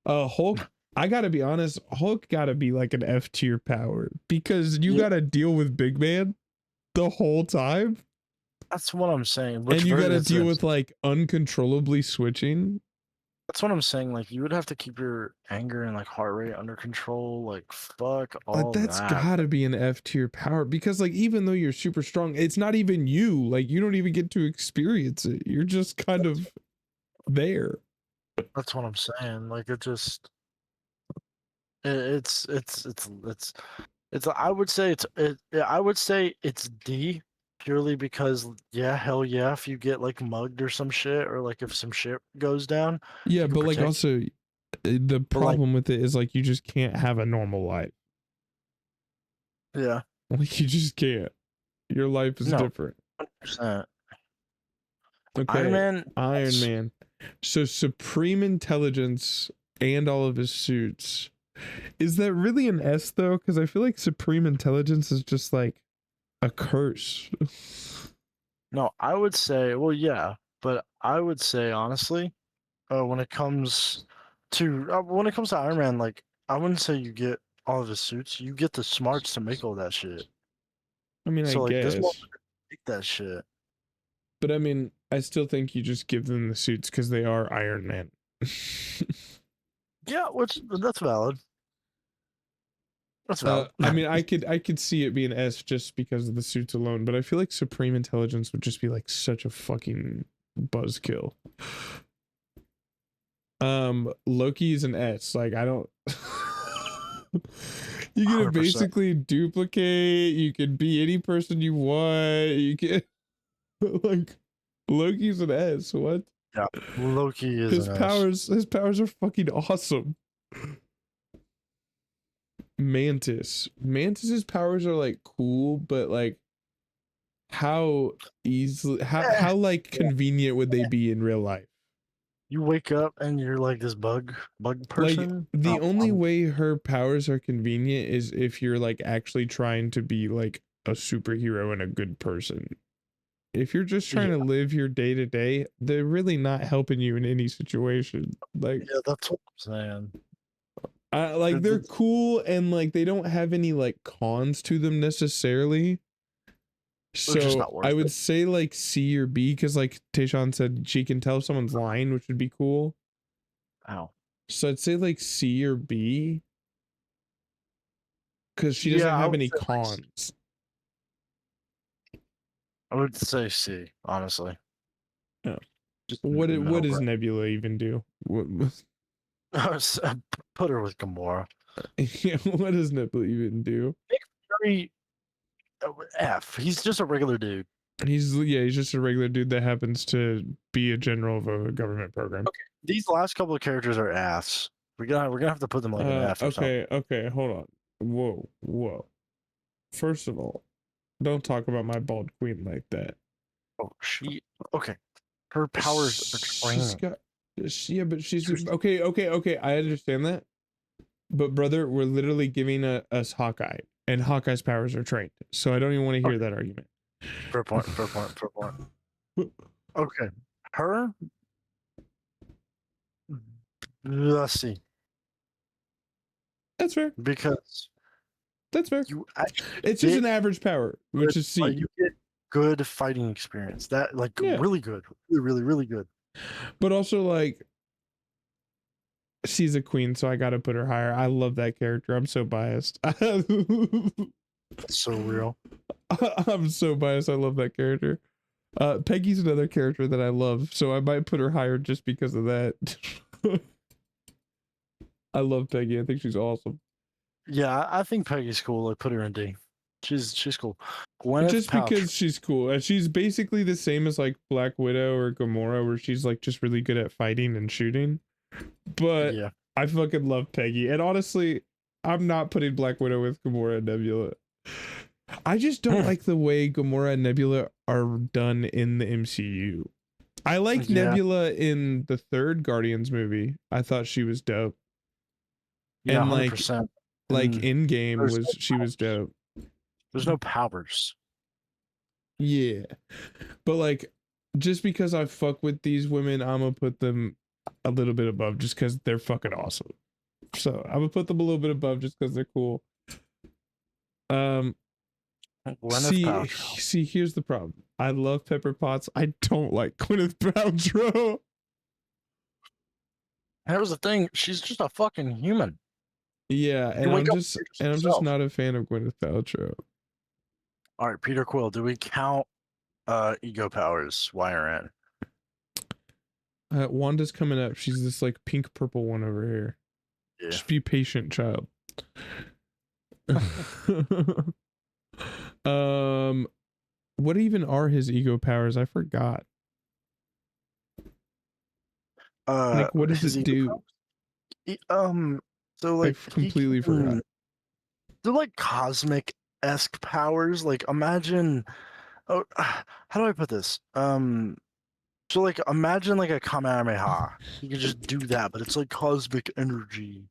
Hulk, I gotta be honest, Hulk gotta be like an F tier power because you gotta deal with Big Man the whole time. That's what I'm saying. And you gotta deal with like uncontrollably switching. That's what I'm saying. Like you would have to keep your anger and like heart rate under control. Like fuck all like, that's gotta be an F tier power because like even though you're super strong, it's not even you. Like you don't even get to experience it. You're just kind of there. That's what I'm saying. Like it just it's I would say it's D purely because hell yeah, if you get like mugged or some shit or like if some shit goes down. Yeah, but like also the problem with it is like you just can't have a normal life. Yeah. Like you just can't. Your life is different. 100%. Okay. Iron Man. So supreme intelligence and all of his suits. Is that really an S though? Because I feel like supreme intelligence is just like a curse. No, I would say, well, yeah, but I would say honestly, when it comes to Iron Man, like I wouldn't say you get all of his suits, you get the smarts to make all that shit. I mean, So I like this guess. motherfucker make that shit. But I mean, I still think you just give them the suits because they are Iron Man. Yeah, that's valid. That's valid. I mean, I could see it being S just because of the suits alone, but I feel like Supreme Intelligence would just be like such a fucking buzzkill. Loki is an S. Like, I don't. You can 100%. basically duplicate. You can be any person you want. You can like Loki's an S. What? Yeah, Loki is His powers are fucking awesome. Mantis's powers are like cool, but like how easily how like convenient would they be in real life? You wake up and you're like this bug person. Like the only way her powers are convenient is if you're like actually trying to be like a superhero and a good person. If you're just trying to live your day to day, they're really not helping you in any situation. Like, yeah, that's what I'm saying. Like they're cool and like they don't have any like cons to them necessarily. So I would say like C or B because like Tayshawn said she can tell if someone's lying, which would be cool. Ow. So I'd say like C or B because she doesn't have any cons. I would say C, honestly. Yeah. What does Nebula even do? What put her with Gamora. Yeah, what does Nebula even do? Very F. He's just a regular dude. He's just a regular dude that happens to be a general of a government program. Okay, these last couple of characters are Fs. We're gonna have to put them like an F. Or something. Okay, hold on. Whoa. First of all, don't talk about my bald queen like that. Oh, okay. Her powers are trained. But she's okay. I understand that, but brother, we're literally giving us Hawkeye, and Hawkeye's powers are trained. So I don't even want to hear that argument. Fair point. Okay, her. Let's see. That's fair. Because that's fair. It's just an average power, which is C. You get good fighting experience. That really good, really good. But also like, she's a queen, so I gotta put her higher. I love that character. I'm so biased. That's so real. I'm so biased. I love that character. Peggy's another character that I love, so I might put her higher just because of that. I love Peggy. I think she's awesome. Yeah, I think Peggy's cool. I put her in D. She's cool. Just because she's cool. And she's basically the same as like Black Widow or Gamora, where she's like just really good at fighting and shooting. But yeah, I fucking love Peggy. And honestly, I'm not putting Black Widow with Gamora and Nebula. I just don't like the way Gamora and Nebula are done in the MCU. I like Nebula in the third Guardians movie. I thought she was dope. Yeah, and 100%. Like in game she was dope. There's no powers. Yeah. But like, just because I fuck with these women, I'm gonna put them a little bit above just because they're fucking awesome. So I'm gonna put them a little bit above just because they're cool. See, here's the problem. I love Pepper Potts. I don't like Gwyneth Paltrow. That was the thing. She's just a fucking human. Yeah, and I'm just not a fan of Gwyneth Paltrow. All right, Peter Quill. Do we count ego powers? Y or N? Wanda's coming up. She's this like pink purple one over here. Yeah. Just be patient, child. What even are his ego powers? I forgot. Like, what does it do? So like, I completely forgot. They're like cosmic-esque powers. Like, imagine. Oh, how do I put this? So like, imagine like a Kamehameha. You can just do that, but it's like cosmic energy.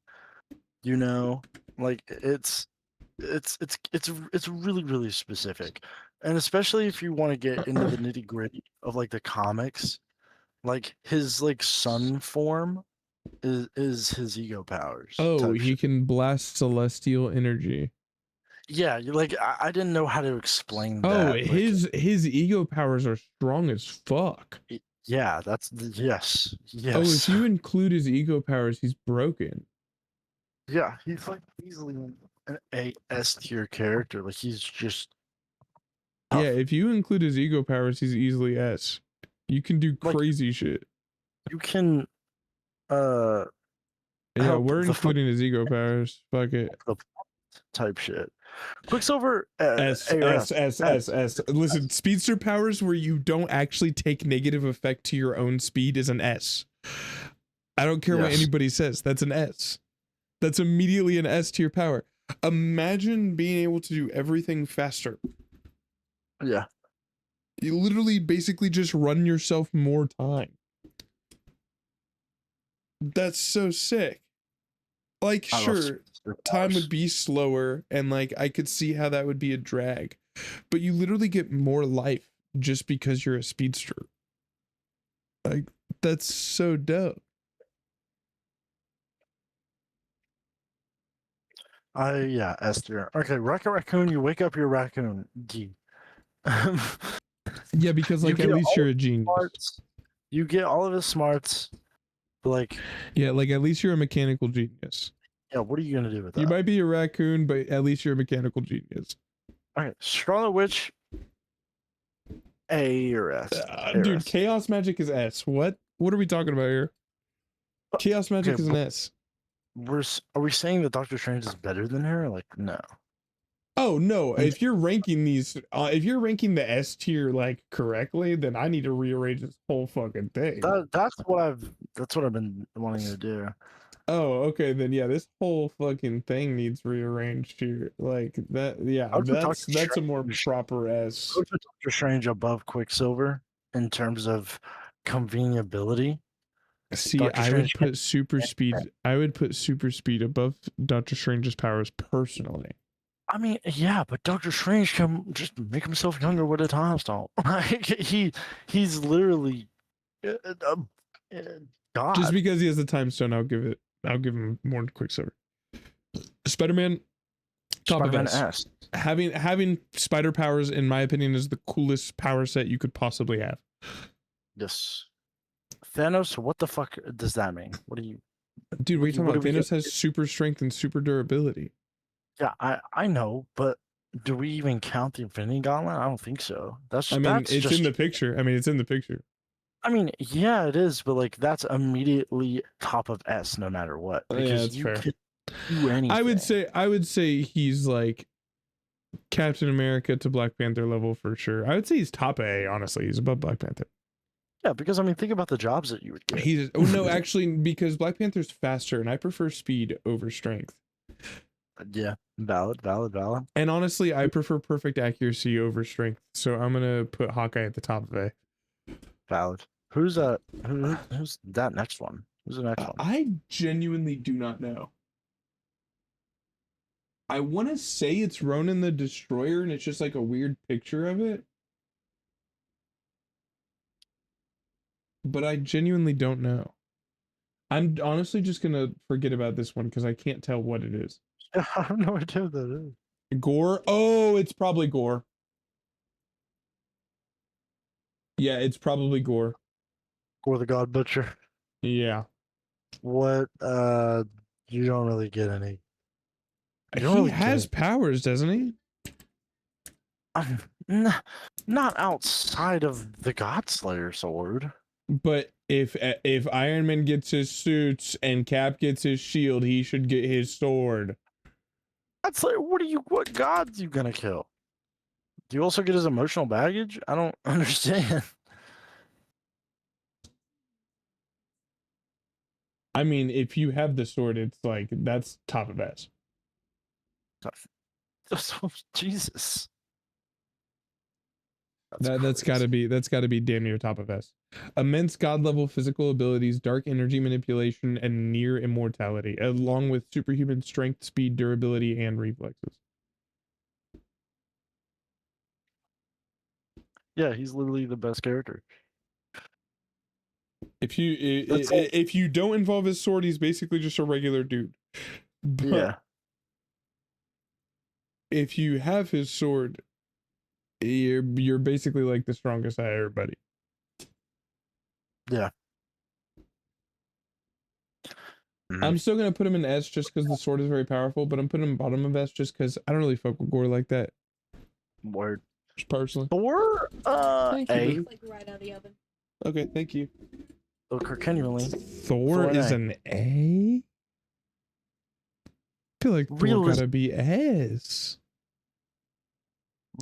You know, like it's really, really specific, and especially if you want to get into the nitty gritty of like the comics, like his like sun form is his ego powers. Oh, Type he shit. can blast celestial energy. Yeah, like I didn't know how to explain Oh, that. Like, his ego powers are strong as fuck. yeah, yes, Oh, if yes. you include his ego powers, he's broken. Yeah, he's like easily an A S tier character. Like he's just Yeah, tough. if you include his ego powers, he's easily S. You can do Like crazy shit. you can uh Yeah, help we're the fuck including his ego powers. Fuck it. the type shit. Quicksilver, S ARS, S S S S. Listen, speedster powers where you don't actually take negative effect to your own speed is an S. I don't care what Yes. anybody says. That's an S. That's immediately an S tier power. Imagine being able to do everything faster. Yeah. You literally basically just run yourself more time. That's so sick. Like, I love sure, speedster time powers. would be slower, and like I could see how that would be a drag, but you literally get more life just because you're a speedster. Like, that's so dope. Yeah, S tier. Okay, Rocket Raccoon, you wake up your raccoon. D. Yeah, because You like at get least all you're a of his genius. smarts. You get all of his smarts. Like, Yeah, like at least you're a mechanical genius. yeah, what are you gonna do with You that? might be a raccoon, but at least you're a mechanical genius. Okay, Scarlet Witch, A or S. Dude, chaos magic is S. What? What are we talking about here? Chaos magic Okay, is an S. are we saying that Doctor Strange is better than her? Like, no. Oh no! And If you're ranking these, if you're ranking the S tier like correctly, then I need to rearrange this whole fucking thing. that's what I've been wanting to do. Oh, okay, then yeah, this whole fucking thing needs rearranged here. Like that, yeah, I would put that's a more proper S. Doctor Strange above Quicksilver in terms of conveniability. See, Doctor I would Strange can't. put super speed. I would put super speed above Doctor Strange's powers personally. I mean, yeah, but Doctor Strange can just make himself younger with a time stone. Like he's literally uh, uh, uh, God. Just because he has the time stone, I'll give him more than Quicksilver. Spider-Man, top Spider-Man of S. S. Having spider powers, in my opinion, is the coolest power set you could possibly have. Yes. Thanos, what the fuck does that mean? What do you? Dude, what are you talking What do about? we Thanos get? has super strength and super durability. Yeah, I know, but do we even count the Infinity Gauntlet? I don't think so. I mean, That's it's just. in the picture. I mean, it's in the picture. I mean, yeah, it is, but like that's immediately top of S no matter what Yeah, because that's you fair. could do anything. I would say he's like Captain America to Black Panther level for sure. I would say he's top A, honestly. He's above Black Panther. Yeah, because I mean, think about the jobs that you would get. He's no, actually, because Black Panther's faster, and I prefer speed over strength. Yeah, valid. And honestly, I prefer perfect accuracy over strength. So I'm gonna put Hawkeye at the top of A. Valid. Who's who's that next one? Who's the next one? I genuinely do not know. I want to say it's Ronan the Destroyer, and it's just like a weird picture of it. But I genuinely don't know. I'm honestly just gonna forget about this one because I can't tell what it is. I have no idea what that is. Gore? Oh, it's probably Gore. Yeah, it's probably Gore. Gore the God Butcher. Yeah. What? You don't really get any. He has powers, doesn't he? Not outside of the Godslayer sword. But if Iron Man gets his suits and Cap gets his shield, he should get his sword. That's like, what gods you gonna kill? Do you also get his emotional baggage? I don't understand. I mean, if you have the sword, it's like that's top of S. Jesus. That's gotta be damn near top of S. Immense god level physical abilities, dark energy manipulation, and near immortality, along with superhuman strength, speed, durability, and reflexes. Yeah, he's literally the best character. If you don't involve his sword, he's basically just a regular dude. But Yeah. if you have his sword, you're basically like the strongest out of everybody. Yeah. I'm still gonna put him in S just because the sword is very powerful, but I'm putting him bottom of S just because I don't really fuck with gore like that. Word. Just personally. Thor, Thank A. you. Like right out of the oven. Okay, thank you. Look, genuinely. Thor is an A? I feel like Thor gotta be S.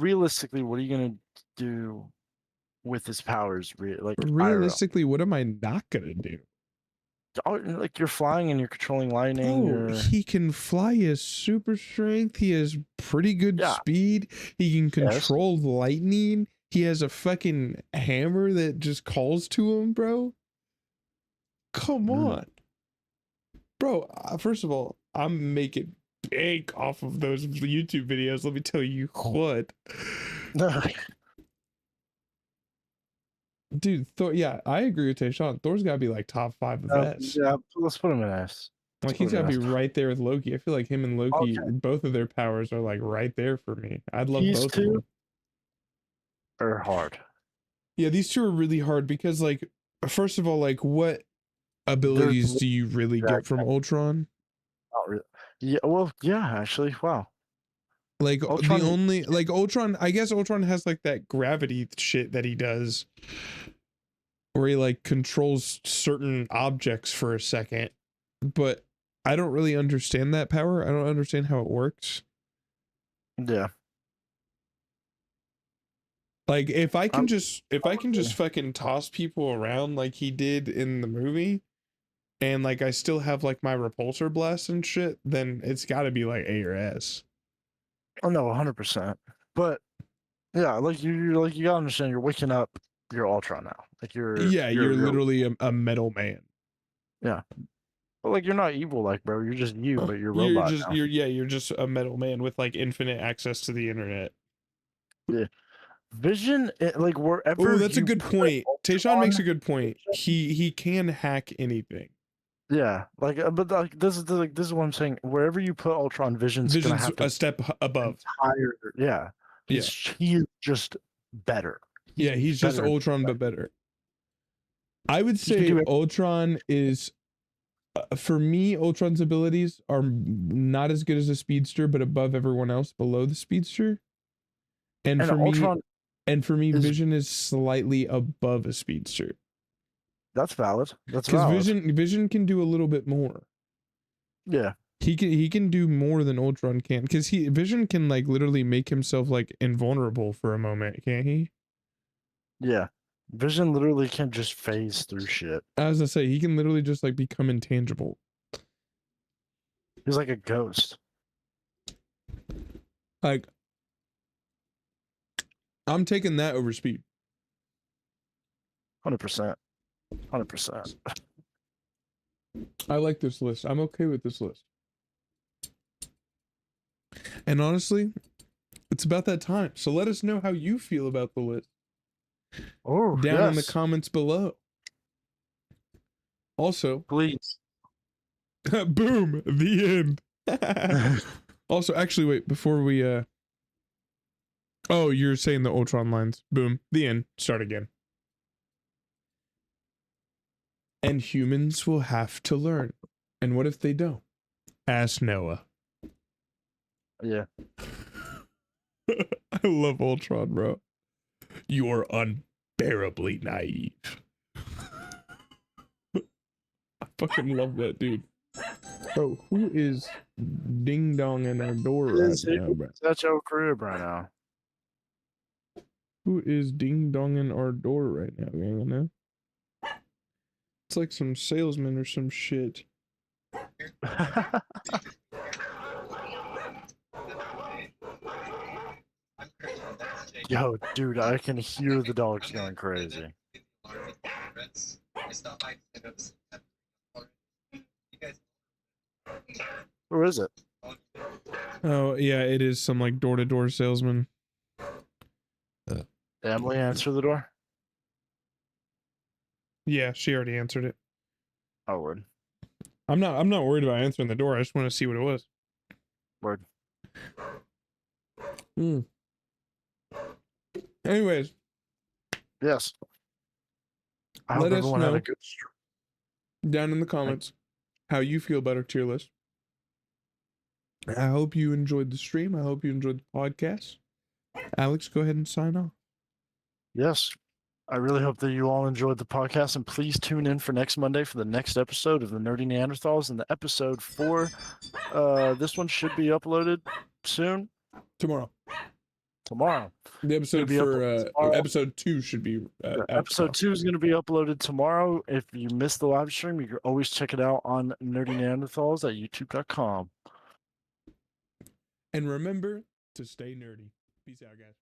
Realistically, what are you gonna do with his powers? Like realistically, what am I not gonna do? Like you're flying and you're controlling lightning. Oh, he can fly. He has super strength. He has pretty good speed. He can control lightning. He has a fucking hammer that just calls to him, bro. Come on. Bro, first of all, I'm making bank off of those YouTube videos. Let me tell you what. Dude, Thor, yeah, I agree with Tayshawn. Thor's gotta be like top 5 of S. Yeah, let's put him in S. Like he's gotta be right there with Loki. I feel like him and Loki, both of their powers are like right there for me. I'd love both of them. Are hard. Yeah, these two are really hard because, like, first of all, like, what abilities do you really get from Ultron? Not really. Yeah, well, yeah, actually, wow. Like Ultron, the only like Ultron, I guess Ultron has like that gravity shit that he does, where he like controls certain objects for a second, but I don't really understand that power. I don't understand how it works. Yeah. Like if I can just fucking toss people around like he did in the movie, and like I still have like my repulsor blast and shit, then it's got to be like A or S. Oh no, 100%. But yeah, like you gotta understand, you're waking up your Ultron now. Like you're literally a metal man. Yeah. But like you're not evil, like bro. You're just you, but you're robot. You're just a metal man with like infinite access to the internet. Yeah. Vision, like wherever. Oh, that's a good point. Tayshawn makes a good point. He can hack anything. Yeah, like, but like this is what I'm saying. Wherever you put Ultron, Vision's gonna have to a step above. Higher, yeah. He's just better. He's just Ultron, but better. I would say Ultron is, for me, Ultron's abilities are not as good as a speedster, but above everyone else below the speedster. And for Ultron, Vision is slightly above a speedster. That's valid. That's because Vision can do a little bit more. Yeah, he can do more than Ultron can, because Vision can like literally make himself like invulnerable for a moment, can't he? Yeah, Vision literally can just phase through shit. As I say, he can literally just like become intangible. He's like a ghost. Like, I'm taking that over speed. 100%. 100%. I like this list. I'm okay with this list. And honestly, it's about that time. So let us know how you feel about the list. Oh, down in the comments below. Also, please. Boom, the end. Also, actually, wait, before we oh, you're saying the Ultron lines. Boom, the end. Start again. And humans will have to learn. And what if they don't? Ask Noah. Yeah. I love Ultron, bro. You're unbearably naive. I fucking love that dude. Bro, who is ding dong in our door right now, bro? That's your crib right now. Who is ding dong in our door right now? You know? It's like some salesman or some shit. Yo, dude, I can hear the dogs going crazy. Who is it? Oh, yeah, it is some like door-to-door salesman. Emily, answer the door. Yeah, she already answered it. Oh, word. I'm not worried about answering the door. I just want to see what it was. Word. Anyways. Yes. I hope Let us everyone had know a good stream. down in the comments how you feel about our tier list. I hope you enjoyed the stream. I hope you enjoyed the podcast. Alex, go ahead and sign off. Yes. I really hope that you all enjoyed the podcast, and please tune in for next Monday for the next episode of the Nerdy Neanderthals. And the episode 4, this one should be uploaded soon. Tomorrow. The episode for episode 2 should be episode 2 is going to be uploaded tomorrow. If you missed the live stream, you can always check it out on Nerdy Neanderthals at youtube.com. And remember to stay nerdy. Peace out, guys.